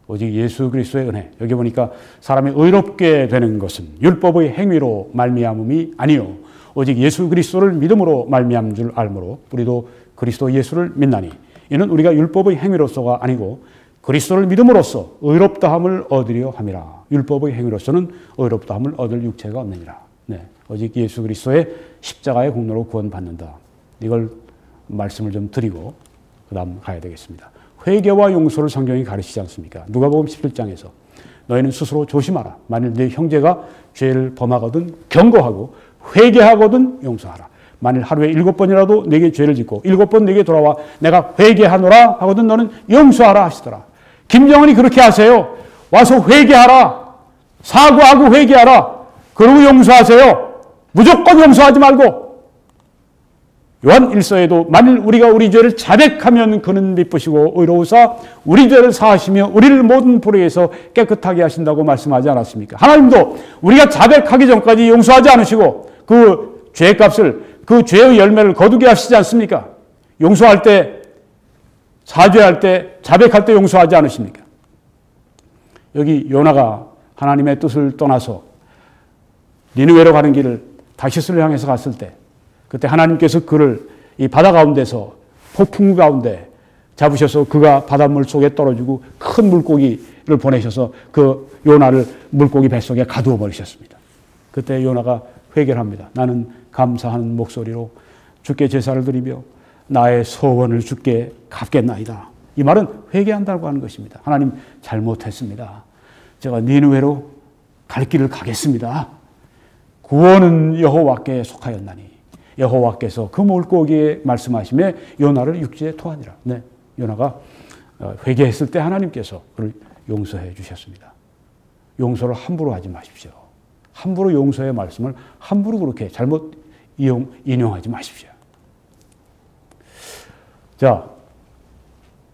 오직 예수 그리스도의 은혜. 여기 보니까 사람이 의롭게 되는 것은 율법의 행위로 말미암음이 아니요 오직 예수 그리스도를 믿음으로 말미암은 줄 알므로 우리도 그리스도 예수를 믿나니 이는 우리가 율법의 행위로서가 아니고 그리스도를 믿음으로써 의롭다함을 얻으려 함이라. 율법의 행위로서는 의롭다함을 얻을 육체가 없느니라. 네. 오직 예수 그리스도의 십자가의 공로로 구원받는다. 이걸 말씀을 좀 드리고 그 다음 가야 되겠습니다. 회개와 용서를 성경이 가르치지 않습니까? 누가복음 17장에서 너희는 스스로 조심하라. 만일 네 형제가 죄를 범하거든 경고하고 회개하거든 용서하라. 만일 하루에 7번이라도 네게 죄를 짓고 7번 네게 돌아와 내가 회개하노라 하거든 너는 용서하라 하시더라. 김정은이 그렇게 하세요. 와서 회개하라. 사과하고 회개하라. 그러고 용서하세요. 무조건 용서하지 말고. 요한 1서에도 만일 우리가 우리 죄를 자백하면 그는 미쁘시고 의로우사 우리 죄를 사하시며 우리를 모든 불의에서 깨끗하게 하신다고 말씀하지 않았습니까? 하나님도 우리가 자백하기 전까지 용서하지 않으시고 그 죄값을 그 죄의 열매를 거두게 하시지 않습니까? 용서할 때 사죄할 때 자백할 때 용서하지 않으십니까? 여기 요나가 하나님의 뜻을 떠나서 니느웨로 가는 길을 다시스를 향해서 갔을 때 그때 하나님께서 그를 이 바다 가운데서 폭풍 가운데 잡으셔서 그가 바닷물 속에 떨어지고 큰 물고기를 보내셔서 그 요나를 물고기 뱃속에 가두어 버리셨습니다. 그때 요나가 회개를 합니다. 나는 감사하는 목소리로 주께 제사를 드리며 나의 소원을 주께 갚겠나이다. 이 말은 회개한다고 하는 것입니다. 하나님 잘못했습니다. 제가 니느웨로 갈 길을 가겠습니다. 구원은 여호와께 속하였나니 여호와께서 그 물고기에 말씀하심에 요나를 육지에 토하니라. 네, 요나가 회개했을 때 하나님께서 그를 용서해 주셨습니다. 용서를 함부로 하지 마십시오. 함부로 용서의 말씀을 함부로 그렇게 잘못 인용하지 마십시오. 자,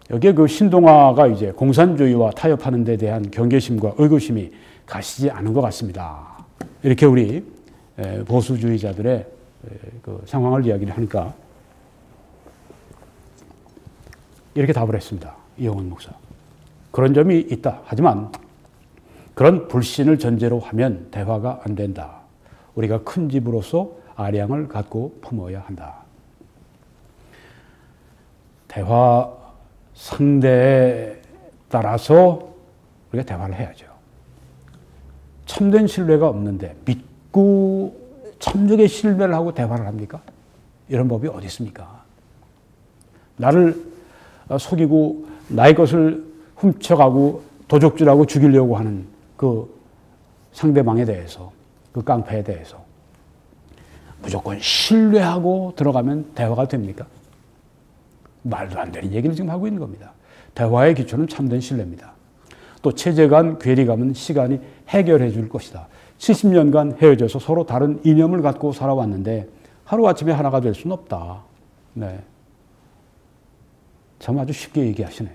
여기에 그 신동아가 이제 공산주의와 타협하는 데 대한 경계심과 의구심이 가시지 않은 것 같습니다. 이렇게 우리 보수주의자들의 그 상황을 이야기를 하니까 이렇게 답을 했습니다. 이영훈 목사. 그런 점이 있다. 하지만 그런 불신을 전제로 하면 대화가 안 된다. 우리가 큰 집으로서 아량을 갖고 품어야 한다. 대화 상대에 따라서 우리가 대화를 해야죠. 참된 신뢰가 없는데 믿고 참되게 신뢰를 하고 대화를 합니까? 이런 법이 어디 있습니까? 나를 속이고 나의 것을 훔쳐가고 도적질하고 죽이려고 하는 그 상대방에 대해서, 그 깡패에 대해서 무조건 신뢰하고 들어가면 대화가 됩니까? 말도 안 되는 얘기를 지금 하고 있는 겁니다. 대화의 기초는 참된 신뢰입니다. 또 체제간, 괴리감은 시간이 해결해 줄 것이다. 70년간 헤어져서 서로 다른 이념을 갖고 살아왔는데 하루아침에 하나가 될 수는 없다. 네. 참 아주 쉽게 얘기하시네.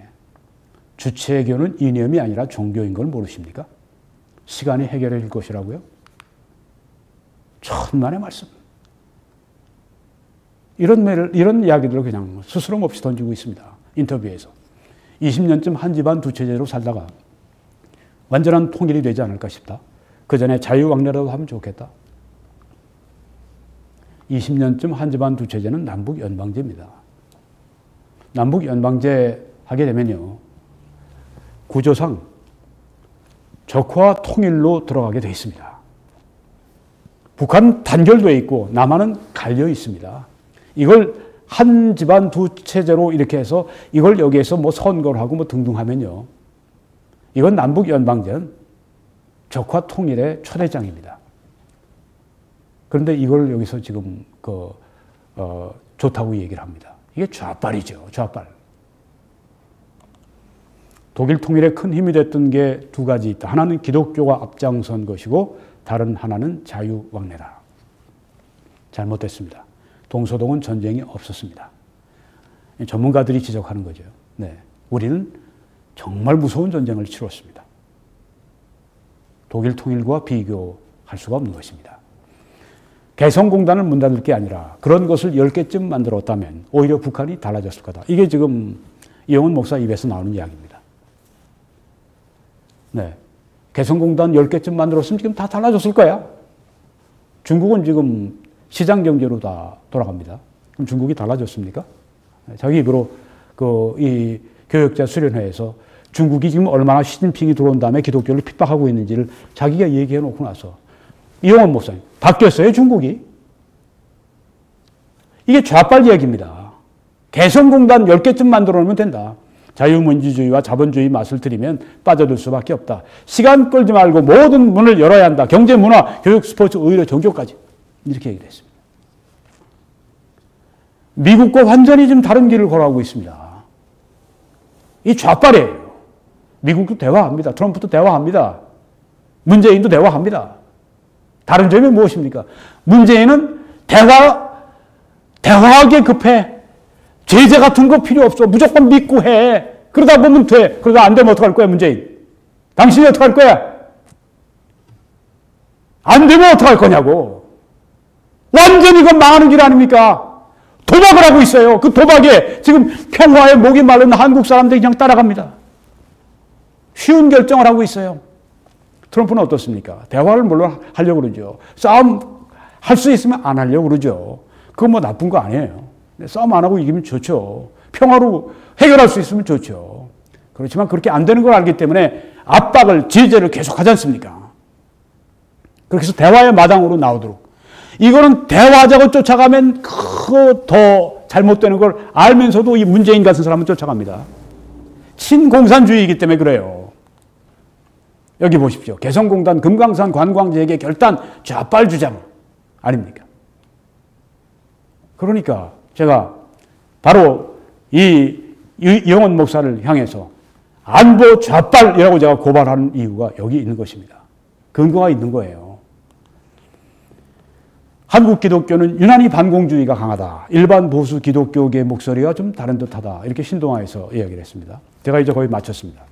주체교는 이념이 아니라 종교인 걸 모르십니까? 시간이 해결해 줄 것이라고요? 천만의 말씀. 이런 이야기들을 그냥 스스럼 없이 던지고 있습니다. 인터뷰에서. 20년쯤 한 집안 두 체제로 살다가 완전한 통일이 되지 않을까 싶다. 그 전에 자유왕래라도 하면 좋겠다. 20년쯤 한 집안 두 체제는 남북연방제입니다. 남북연방제 하게 되면요. 구조상 적화 통일로 들어가게 되어 있습니다. 북한 단결되어 있고 남한은 갈려 있습니다. 이걸 한 집안 두 체제로 이렇게 해서 이걸 여기에서 뭐 선거를 하고 뭐 등등 하면요. 이건 남북연방제는 적화 통일의 초대장입니다. 그런데 이걸 여기서 지금 좋다고 얘기를 합니다. 이게 좌빨이죠. 좌빨. 독일 통일에 큰 힘이 됐던 게 두 가지 있다. 하나는 기독교가 앞장선 것이고 다른 하나는 자유왕래다. 잘못됐습니다. 동서동은 전쟁이 없었습니다. 전문가들이 지적하는 거죠. 네. 우리는 정말 무서운 전쟁을 치렀습니다. 독일 통일과 비교할 수가 없는 것입니다. 개성공단을 문 닫을 게 아니라 그런 것을 10개쯤 만들었다면 오히려 북한이 달라졌을 거다. 이게 지금 이영훈 목사 입에서 나오는 이야기입니다. 네. 개성공단 10개쯤 만들었으면 지금 다 달라졌을 거야. 중국은 지금 시장 경제로 다 돌아갑니다. 그럼 중국이 달라졌습니까? 자기 입으로 이 교역자 수련회에서 중국이 지금 얼마나 시진핑이 들어온 다음에 기독교를 핍박하고 있는지를 자기가 얘기해 놓고 나서 이영원 목사님, 바뀌었어요, 중국이? 이게 좌빨 이야기입니다. 개성공단 10개쯤 만들어 놓으면 된다. 자유민주주의와 자본주의 맛을 들이면 빠져들 수밖에 없다. 시간 끌지 말고 모든 문을 열어야 한다. 경제, 문화, 교육, 스포츠, 의료, 종교까지. 이렇게 얘기를 했습니다. 미국과 완전히 지금 다른 길을 걸어가고 있습니다. 이 좌빨이에요. 미국도 대화합니다. 트럼프도 대화합니다. 문재인도 대화합니다. 다른 점이 무엇입니까? 문재인은 대화하기에 급해. 제재 같은 거 필요 없어. 무조건 믿고 해. 그러다 보면 돼. 그러다 안 되면 어떡할 거야, 문재인? 당신이 어떡할 거야? 안 되면 어떡할 거냐고. 완전히 이건 망하는 길 아닙니까? 도박을 하고 있어요. 그 도박에 지금 평화에 목이 마른 한국 사람들이 그냥 따라갑니다. 쉬운 결정을 하고 있어요. 트럼프는 어떻습니까? 대화를 물론 하려고 그러죠. 싸움 할 수 있으면 안 하려고 그러죠. 그건 뭐 나쁜 거 아니에요. 싸움 안 하고 이기면 좋죠. 평화로 해결할 수 있으면 좋죠. 그렇지만 그렇게 안 되는 걸 알기 때문에 압박을, 제재를 계속하지 않습니까? 그렇게 해서 대화의 마당으로 나오도록. 이거는 대화자고 쫓아가면 더 잘못되는 걸 알면서도 이 문재인 같은 사람은 쫓아갑니다. 친공산주의이기 때문에 그래요. 여기 보십시오. 개성공단 금강산 관광지에게 결단 좌빨 주장 아닙니까? 그러니까 제가 바로 이영원 목사를 향해서 안보 좌빨이라고 제가 고발하는 이유가 여기 있는 것입니다. 근거가 있는 거예요. 한국 기독교는 유난히 반공주의가 강하다. 일반 보수 기독교계의 목소리가 좀 다른 듯하다. 이렇게 신동아에서 이야기를 했습니다. 제가 이제 거의 마쳤습니다.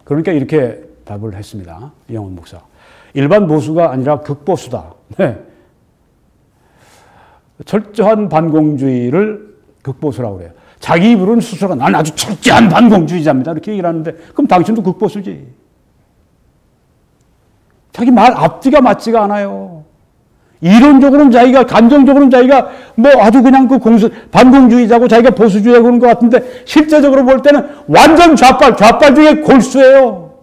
그러니까 이렇게 답을 했습니다. 이영원 목사. 일반 보수가 아니라 극보수다. 네. 철저한 반공주의를 극보수라고 그래요. 자기 입으로는 스스로가 난 아주 철저한 반공주의자입니다. 이렇게 얘기를 하는데 그럼 당신도 극보수지. 자기 말 앞뒤가 맞지가 않아요. 이론적으로는 자기가, 감정적으로는 자기가 뭐 아주 그냥 반공주의자고 자기가 보수주의자고 그런 것 같은데 실제적으로 볼 때는 완전 좌빨 중에 골수예요.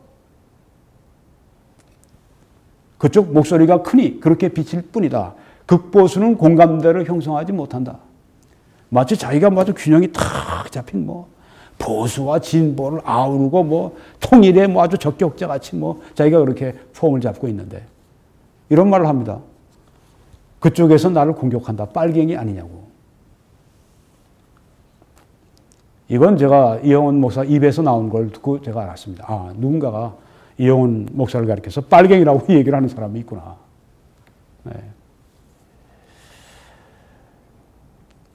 그쪽 목소리가 크니 그렇게 비칠 뿐이다. 극보수는 공감대를 형성하지 못한다. 마치 자기가 아주 균형이 탁 잡힌 보수와 진보를 아우르고 통일에 아주 적격자 같이 자기가 그렇게 폼을 잡고 있는데 이런 말을 합니다. 그쪽에서 나를 공격한다. 빨갱이 아니냐고. 이건 제가 이영원 목사 입에서 나온 걸 듣고 제가 알았습니다. 아, 누군가가 이영원 목사를 가리켜서 빨갱이라고 얘기를 하는 사람이 있구나. 네.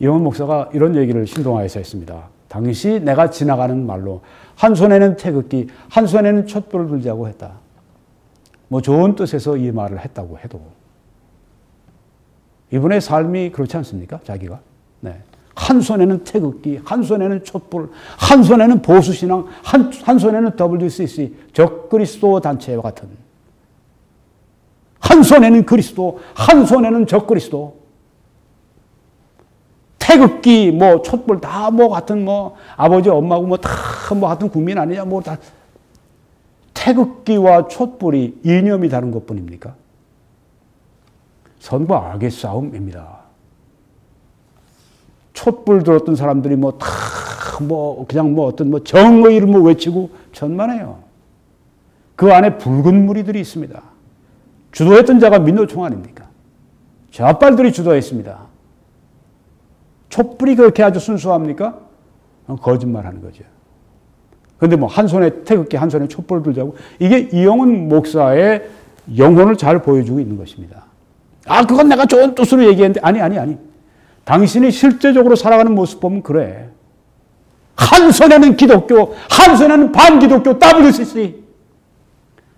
이영원 목사가 이런 얘기를 신동아에서 했습니다. 당시 내가 지나가는 말로 한 손에는 태극기, 한 손에는 촛불을 들자고 했다. 좋은 뜻에서 이 말을 했다고 해도 이분의 삶이 그렇지 않습니까? 자기가. 네. 한 손에는 태극기, 한 손에는 촛불, 한 손에는 보수신앙, 한 손에는 WCC, 적그리스도 단체와 같은. 한 손에는 그리스도, 한 손에는 적그리스도. 태극기, 촛불 다 같은 아버지, 엄마고 다 같은 국민 아니냐, 다. 태극기와 촛불이 이념이 다른 것 뿐입니까? 선과 악의 싸움입니다. 촛불 들었던 사람들이 그냥 어떤 정의를 외치고 천만해요. 그 안에 붉은 무리들이 있습니다. 주도했던 자가 민노총 아닙니까? 좌빨들이 주도했습니다. 촛불이 그렇게 아주 순수합니까? 거짓말 하는 거죠. 그런데 한 손에 태극기, 한 손에 촛불을 들자고 이게 이영원 목사의 영혼을 잘 보여주고 있는 것입니다. 아, 그건 내가 좋은 뜻으로 얘기했는데 아니. 당신이 실제적으로 살아가는 모습 보면 그래. 한 손에는 기독교, 한 손에는 반기독교 WCC.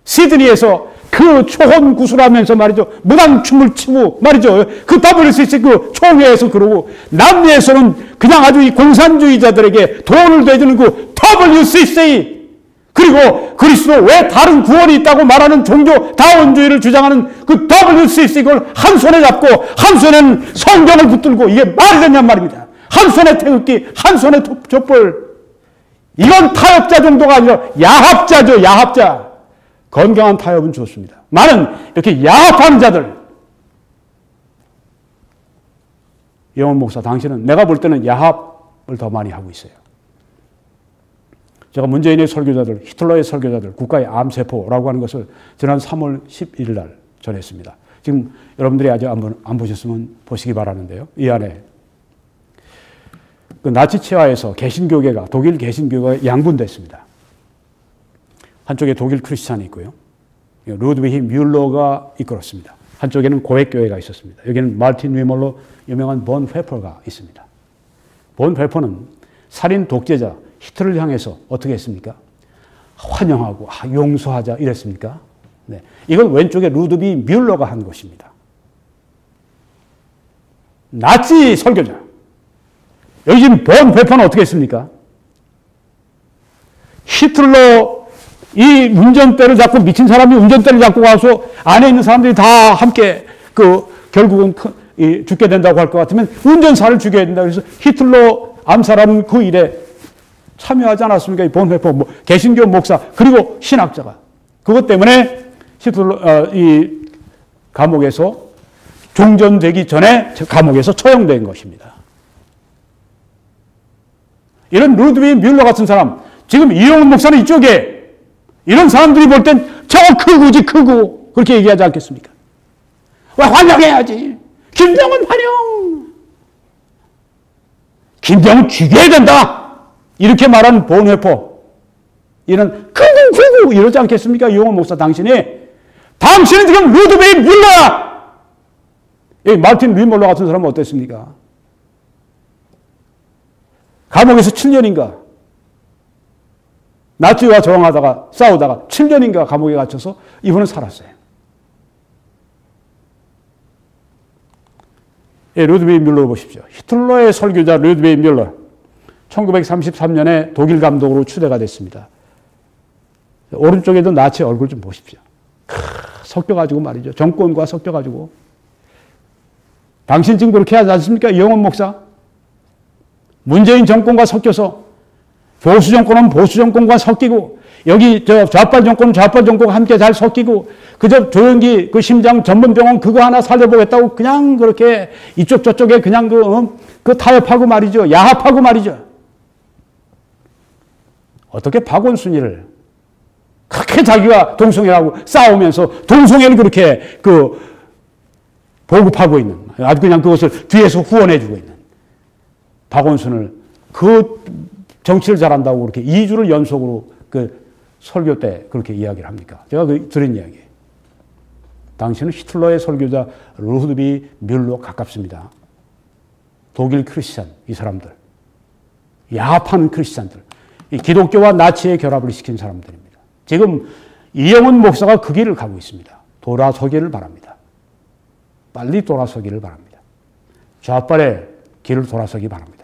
시드니에서 그 초혼 구슬하면서 말이죠. 무당춤을 추고 말이죠. 그 WCC 그 총회에서 그러고 남미에서는 그냥 아주 이 공산주의자들에게 돈을 대주는 그 WCC. 그리고 그리스도 외 다른 구원이 있다고 말하는 종교 다원주의를 주장하는 그 WCC 그걸 한 손에 잡고 한 손에는 성경을 붙들고 이게 말이 되냔 말입니다. 한 손에 태극기, 한 손에 촛불. 이건 타협자 정도가 아니라 야합자죠, 야합자. 건강한 타협은 좋습니다. 많은 이렇게 야합하는 자들. 이영원 목사, 당신은 내가 볼 때는 야합을 더 많이 하고 있어요. 제가 문재인의 설교자들, 히틀러의 설교자들, 국가의 암세포라고 하는 것을 지난 3월 11일 날 전했습니다. 지금 여러분들이 아직 안 보셨으면 보시기 바라는데요. 이 안에 그 나치 치하에서 개신교계가, 독일 개신교가 양분됐습니다. 한쪽에 독일 크리스찬이 있고요. 루드비히 뮬러가 이끌었습니다. 한쪽에는 고액교회가 있었습니다. 여기는 마르틴 위멀로 유명한 본 회퍼가 있습니다. 본 회퍼는 살인 독재자 히틀러를 향해서 어떻게 했습니까? 환영하고 용서하자 이랬습니까? 네. 이건 왼쪽에 루드비 뮬러가 한 것입니다. 나치 설교자. 여기 지금 본 회퍼는 어떻게 했습니까? 히틀러 이 운전대를 잡고 미친 사람이 운전대를 잡고 가서 안에 있는 사람들이 다 함께 결국은 죽게 된다고 할 것 같으면 운전사를 죽여야 된다. 그래서 히틀러 암살하는 그 일에 참여하지 않았습니까? 이 본회포, 개신교 목사, 그리고 신학자가. 그것 때문에 이 감옥에서 종전되기 전에 감옥에서 처형된 것입니다. 이런 루드비히 뮬러 같은 사람, 지금 이용훈 목사는 이쪽에, 이런 사람들이 볼 땐 저 크구지 크고 그렇게 얘기하지 않겠습니까? 왜 환영해야지. 김정은 환영. 김정은 죽여야 된다. 이렇게 말하는 본회포. 이런 크구 이러지 않겠습니까? 이용훈 목사 당신은 지금 루드비히 뮬러야. 마르틴 루이몰러 같은 사람은 어땠습니까? 감옥에서 7년인가 나치와 저항하다가 싸우다가 7년인가 감옥에 갇혀서 이분은 살았어요. 루드비히 뮬러를 보십시오. 히틀러의 설교자 루드비히 뮬러. 1933년에 독일 감독으로 추대가 됐습니다. 오른쪽에도 나치 얼굴 좀 보십시오. 섞여가지고 말이죠. 정권과 섞여가지고. 당신 지금 그렇게 하지 않습니까? 이용훈 목사. 문재인 정권과 섞여서 보수 정권은 보수 정권과 섞이고 여기 좌빨 정권은 좌빨 정권과 함께 잘 섞이고 그저 조영기 그 심장 전문병원 그거 하나 살려보겠다고 그냥 그렇게 이쪽 저쪽에 그냥 그 타협하고 말이죠. 야합하고 말이죠. 어떻게 박원순이를 그렇게 자기가 동성애하고 싸우면서 동성애를 그렇게 보급하고 있는 아주 그냥 그것을 뒤에서 후원해주고 있는 박원순을 정치를 잘한다고 그렇게 2주를 연속으로 설교 때 그렇게 이야기를 합니까? 제가 들은 이야기예요. 당신은 히틀러의 설교자 루드비히 뮬러 가깝습니다. 독일 크리스찬, 이 사람들. 야합하는 크리스찬들. 이 기독교와 나치의 결합을 시킨 사람들입니다. 지금 이영훈 목사가 그 길을 가고 있습니다. 돌아서기를 바랍니다. 빨리 돌아서기를 바랍니다. 좌빨의 길을 돌아서기 바랍니다.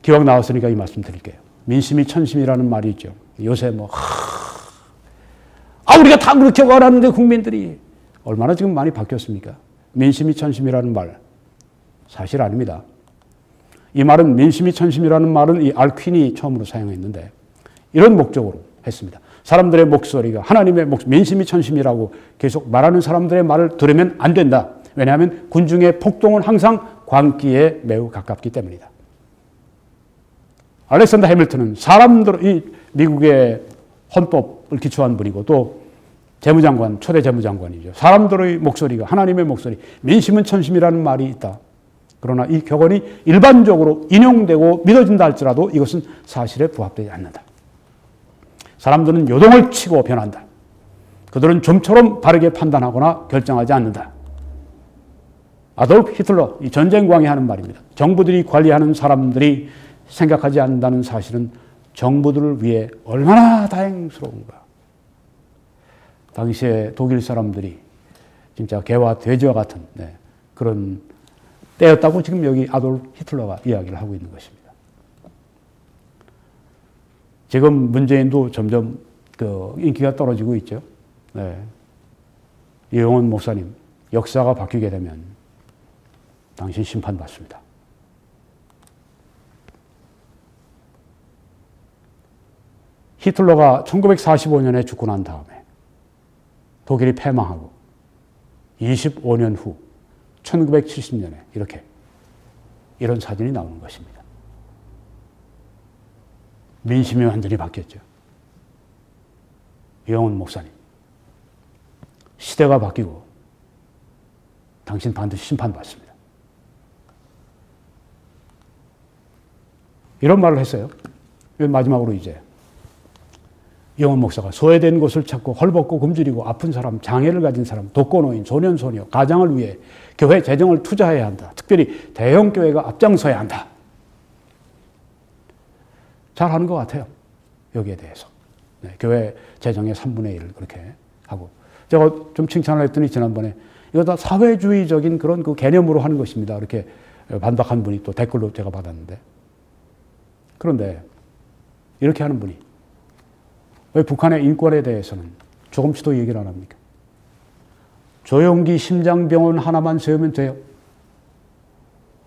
기왕 나왔으니까 이 말씀 드릴게요. 민심이 천심이라는 말이 있죠. 요새 우리가 다 그렇게 원하는데 국민들이 얼마나 지금 많이 바뀌었습니까? 민심이 천심이라는 말 사실 아닙니다. 이 말은 민심이 천심이라는 말은 이 알퀸이 처음으로 사용했는데 이런 목적으로 했습니다. 사람들의 목소리가 하나님의 민심이 천심이라고 계속 말하는 사람들의 말을 들으면 안 된다. 왜냐하면 군중의 폭동은 항상 광기에 매우 가깝기 때문이다. 알렉산더 해밀턴은 이 미국의 헌법을 기초한 분이고 또 재무장관, 초대 재무장관이죠. 사람들의 목소리가 하나님의 목소리, 민심은 천심이라는 말이 있다. 그러나 이 격언이 일반적으로 인용되고 믿어진다 할지라도 이것은 사실에 부합되지 않는다. 사람들은 요동을 치고 변한다. 그들은 좀처럼 바르게 판단하거나 결정하지 않는다. 아돌프 히틀러, 이 전쟁광이 하는 말입니다. 정부들이 관리하는 사람들이 생각하지 않는다는 사실은 정부들을 위해 얼마나 다행스러운가. 당시에 독일 사람들이 진짜 개와 돼지와 같은 그런 때였다고 지금 여기 아돌프 히틀러가 이야기를 하고 있는 것입니다. 지금 문재인도 점점 인기가 떨어지고 있죠. 이용훈 목사님, 역사가 바뀌게 되면 당신 심판받습니다. 히틀러가 1945년에 죽고 난 다음에 독일이 패망하고 25년 후 1970년에 이런 사진이 나오는 것입니다. 민심이 완전히 바뀌었죠. 이용훈 목사님, 시대가 바뀌고 당신 반드시 심판받습니다. 이런 말을 했어요. 마지막으로 이제 이용훈 목사가 소외된 곳을 찾고 헐벗고 굶주리고 아픈 사람, 장애를 가진 사람, 독거노인, 소년, 소녀, 가장을 위해 교회 재정을 투자해야 한다. 특별히 대형 교회가 앞장서야 한다. 잘하는 것 같아요. 여기에 대해서. 교회 재정의 3분의 1을 그렇게 하고. 제가 좀 칭찬을 했더니 지난번에 이거 다 사회주의적인 그런 개념으로 하는 것입니다. 이렇게 반박한 분이 또 댓글로 제가 받았는데. 그런데 이렇게 하는 분이 왜 북한의 인권에 대해서는 조금씩도 얘기를 안 합니까? 조영기 심장병원 하나만 세우면 돼요.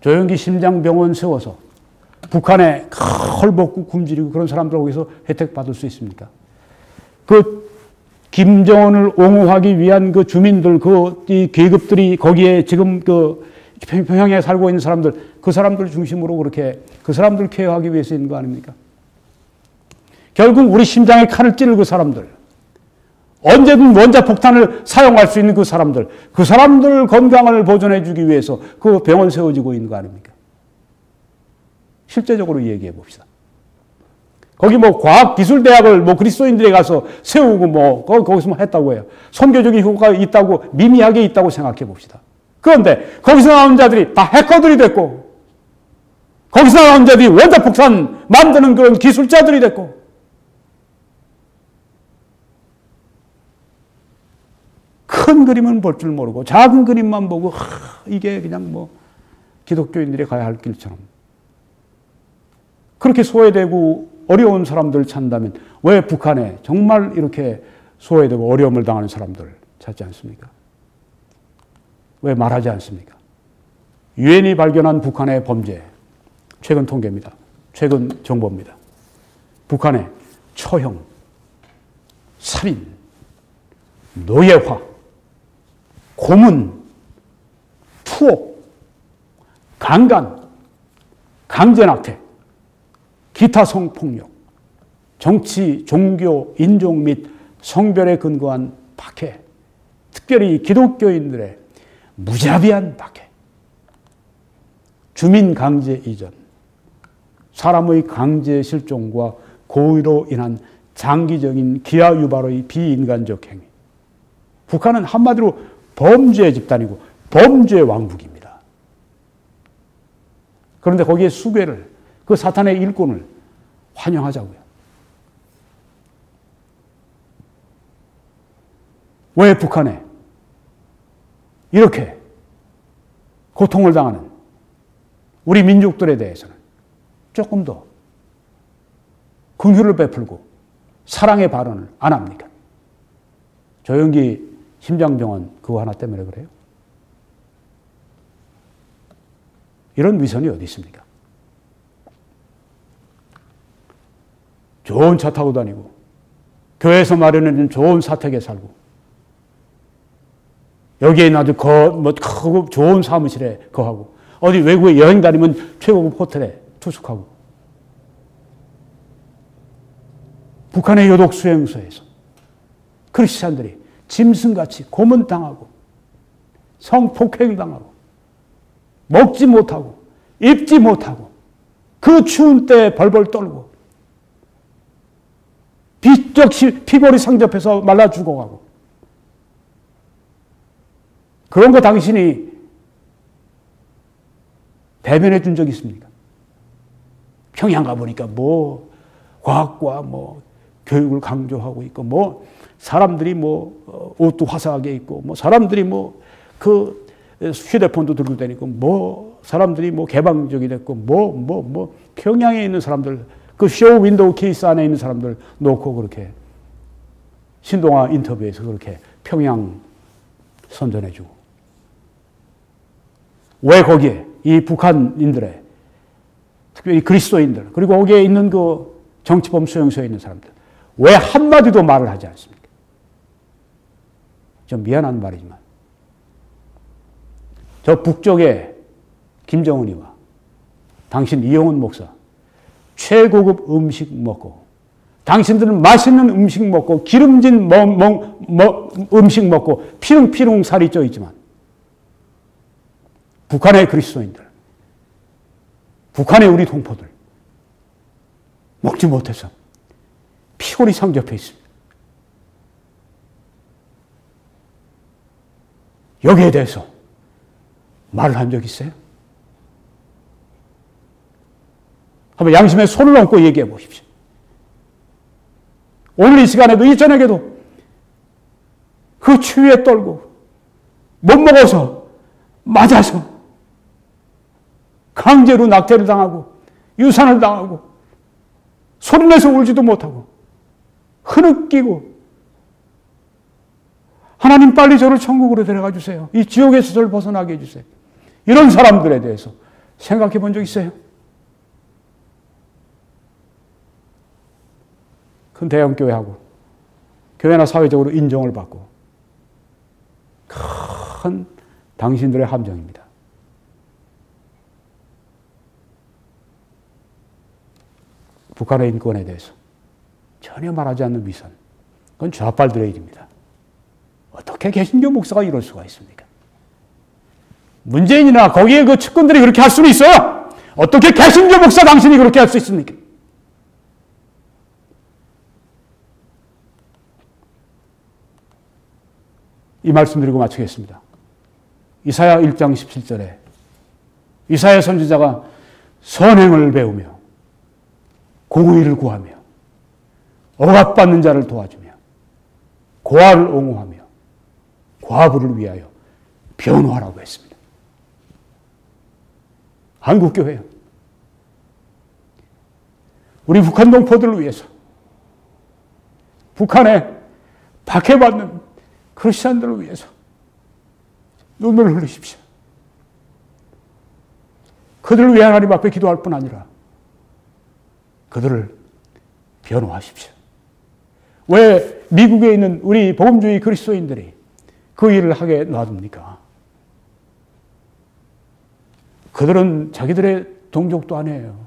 조영기 심장병원 세워서 북한에 헐벗고 굶주리고 그런 사람들 거기서 혜택 받을 수 있습니까? 그 김정은을 옹호하기 위한 그 주민들, 이 계급들이 거기에 지금 그 평양에 살고 있는 사람들, 그 사람들 중심으로 그렇게 그 사람들 케어하기 위해서 있는 거 아닙니까? 결국 우리 심장에 칼을 찌를 그 사람들, 언제든 원자폭탄을 사용할 수 있는 그 사람들 건강을 보존해 주기 위해서 그 병원 세워지고 있는 거 아닙니까? 실제적으로 얘기해 봅시다. 거기 뭐 과학기술대학을 뭐 그리스도인들이 가서 세우고 뭐 거기서 뭐 했다고 해요. 선교적인 효과가 있다고, 미미하게 있다고 생각해 봅시다. 그런데 거기서 나온 자들이 다 해커들이 됐고, 거기서 나온 자들이 원자폭탄 만드는 그런 기술자들이 됐고, 큰 그림은 볼 줄 모르고 작은 그림만 보고 이게 그냥 뭐 기독교인들이 가야 할 길처럼 그렇게 소외되고 어려운 사람들 찾는다면 왜 북한에 정말 이렇게 소외되고 어려움을 당하는 사람들 찾지 않습니까? 왜 말하지 않습니까? 유엔이 발견한 북한의 범죄, 최근 통계입니다. 최근 정보입니다. 북한의 처형, 살인, 노예화, 고문, 투옥, 강간, 강제낙태, 기타 성폭력, 정치, 종교, 인종 및 성별에 근거한 박해, 특별히 기독교인들의 무자비한 박해, 주민 강제 이전, 사람의 강제 실종과 고의로 인한 장기적인 기아 유발의 비인간적 행위. 북한은 한마디로 범죄 집단이고 범죄 왕국입니다. 그런데 거기에 수괴를, 그 사탄의 일꾼을 환영하자고요. 왜 북한에 이렇게 고통을 당하는 우리 민족들에 대해서는 조금 더 긍휼을 베풀고 사랑의 발언을 안 합니까? 조영기 심장병원 그거 하나 때문에 그래요? 이런 위선이 어디 있습니까? 좋은 차 타고 다니고 교회에서 마련해준 좋은 사택에 살고 여기에 있는 아주 크고 좋은 사무실에 거하고 어디 외국에 여행 다니면 최고급 호텔에 투숙하고 북한의 요독 수용소에서 크리스찬들이 짐승같이 고문당하고 성폭행당하고 먹지 못하고 입지 못하고 그 추운 때에 벌벌 떨고 비쩍 피골이 상접해서 말라 죽어가고 그런 거 당신이 대변해 준 적 있습니까? 평양 가보니까 뭐 과학과 뭐 교육을 강조하고 있고 뭐 사람들이 뭐 옷도 화사하게 입고 뭐 사람들이 뭐 그 휴대폰도 들고 다니고 뭐 사람들이 뭐 개방적이 됐고 뭐 평양에 있는 사람들 그 쇼 윈도우 케이스 안에 있는 사람들 놓고 그렇게 신동아 인터뷰에서 그렇게 평양 선전해주고 왜 거기에 이 북한인들의 특별히 그리스도인들 그리고 거기에 있는 그 정치범 수용소에 있는 사람들 왜 한마디도 말을 하지 않습니까? 좀 미안한 말이지만 저 북쪽에 김정은이와 당신 이용훈 목사 최고급 음식 먹고 당신들은 맛있는 음식 먹고 기름진 음식 먹고 피릉피릉 살이 쪄 있지만 북한의 그리스도인들 북한의 우리 동포들 먹지 못해서 피골이 상접해 있습니다. 여기에 대해서 말을 한 적 있어요? 한번 양심에 손을 얹고 얘기해 보십시오. 오늘 이 시간에도 이 저녁에도 그 추위에 떨고 못 먹어서 맞아서 강제로 낙태를 당하고 유산을 당하고 소리내서 울지도 못하고 흐느끼고 하나님 빨리 저를 천국으로 데려가 주세요. 이 지옥에서 저를 벗어나게 해주세요. 이런 사람들에 대해서 생각해 본 적 있어요? 큰 대형 교회하고 교회나 사회적으로 인정을 받고 큰 당신들의 함정입니다. 북한의 인권에 대해서 전혀 말하지 않는 위선. 그건 좌빨들의 일입니다. 어떻게 개신교 목사가 이럴 수가 있습니까? 문재인이나 거기에 그 측근들이 그렇게 할 수는 있어요. 어떻게 개신교 목사 당신이 그렇게 할 수 있습니까? 이 말씀 드리고 마치겠습니다. 이사야 1장 17절에 이사야 선지자가 선행을 배우며 공의를 구하며 억압받는 자를 도와주며 고아를 옹호하며 과부를 위하여 변호하라고 했습니다. 한국교회요. 우리 북한 동포들을 위해서 북한에 박해받는 크리스찬들을 위해서 눈물을 흘리십시오. 그들을 위해 하나님 앞에 기도할 뿐 아니라 그들을 변호하십시오. 왜 미국에 있는 우리 복음주의 그리스도인들이 그 일을 하게 놔둡니까? 그들은 자기들의 동족도 아니에요.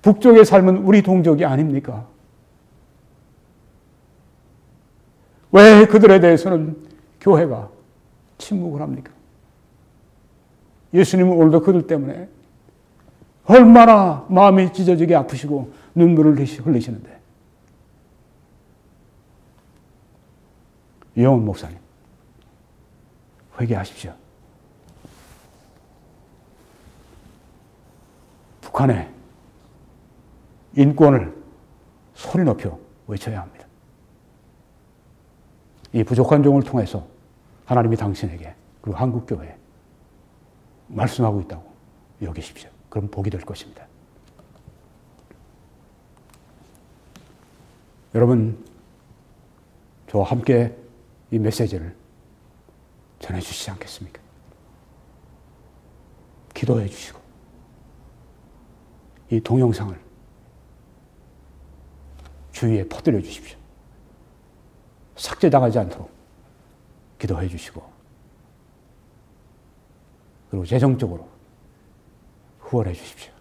북쪽의 삶은 우리 동족이 아닙니까? 왜 그들에 대해서는 교회가 침묵을 합니까? 예수님은 오늘도 그들 때문에 얼마나 마음이 찢어지게 아프시고 눈물을 흘리시는데. 이영훈 목사님, 회개하십시오. 북한의 인권을 소리 높여 외쳐야 합니다. 이 부족한 종을 통해서 하나님이 당신에게 그리고 한국교회에 말씀하고 있다고 여기십시오. 그럼 복이 될 것입니다. 여러분, 저와 함께 이 메시지를 전해주시지 않겠습니까? 기도해 주시고 이 동영상을 주위에 퍼뜨려 주십시오. 삭제당하지 않도록 기도해 주시고 그리고 재정적으로 후원해 주십시오.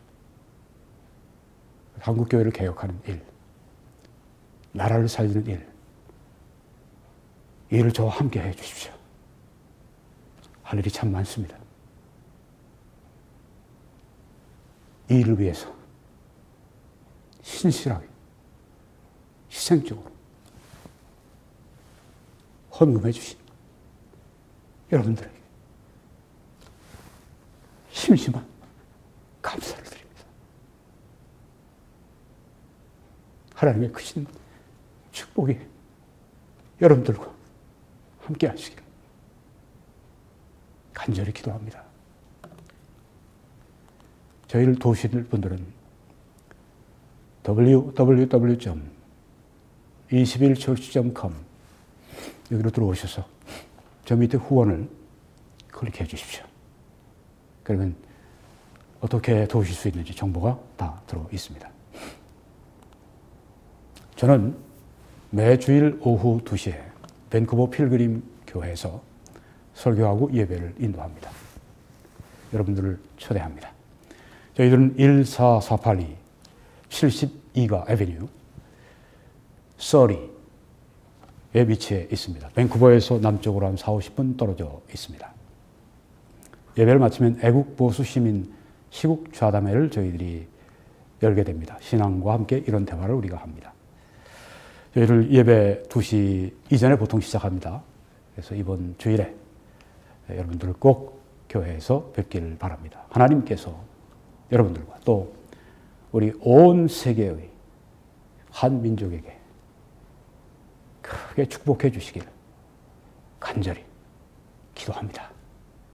한국교회를 개혁하는 일, 나라를 살리는 일, 이 일을 저와 함께 해 주십시오. 할 일이 참 많습니다. 이 일을 위해서 신실하게, 희생적으로 헌금해 주신 여러분들에게 심심한 감사를 드립니다. 하나님의 크신 축복이 여러분들과 함께 하시기를 간절히 기도합니다. 저희를 도우실 분들은 www.21church.com 여기로 들어오셔서 저 밑에 후원을 클릭해 주십시오. 그러면 어떻게 도우실 수 있는지 정보가 다 들어 있습니다. 저는 매주일 오후 2시에 밴쿠버 필그림 교회에서 설교하고 예배를 인도합니다. 여러분들을 초대합니다. 저희들은 14482 72가 에비뉴 서리에 위치해 있습니다. 밴쿠버에서 남쪽으로 한 40-50분 떨어져 있습니다. 예배를 마치면 애국보수 시민 시국 좌담회를 저희들이 열게 됩니다. 신앙과 함께 이런 대화를 우리가 합니다. 저희를 예배 2시 이전에 보통 시작합니다. 그래서 이번 주일에 여러분들을 꼭 교회에서 뵙기를 바랍니다. 하나님께서 여러분들과 또 우리 온 세계의 한 민족에게 크게 축복해 주시기를 간절히 기도합니다.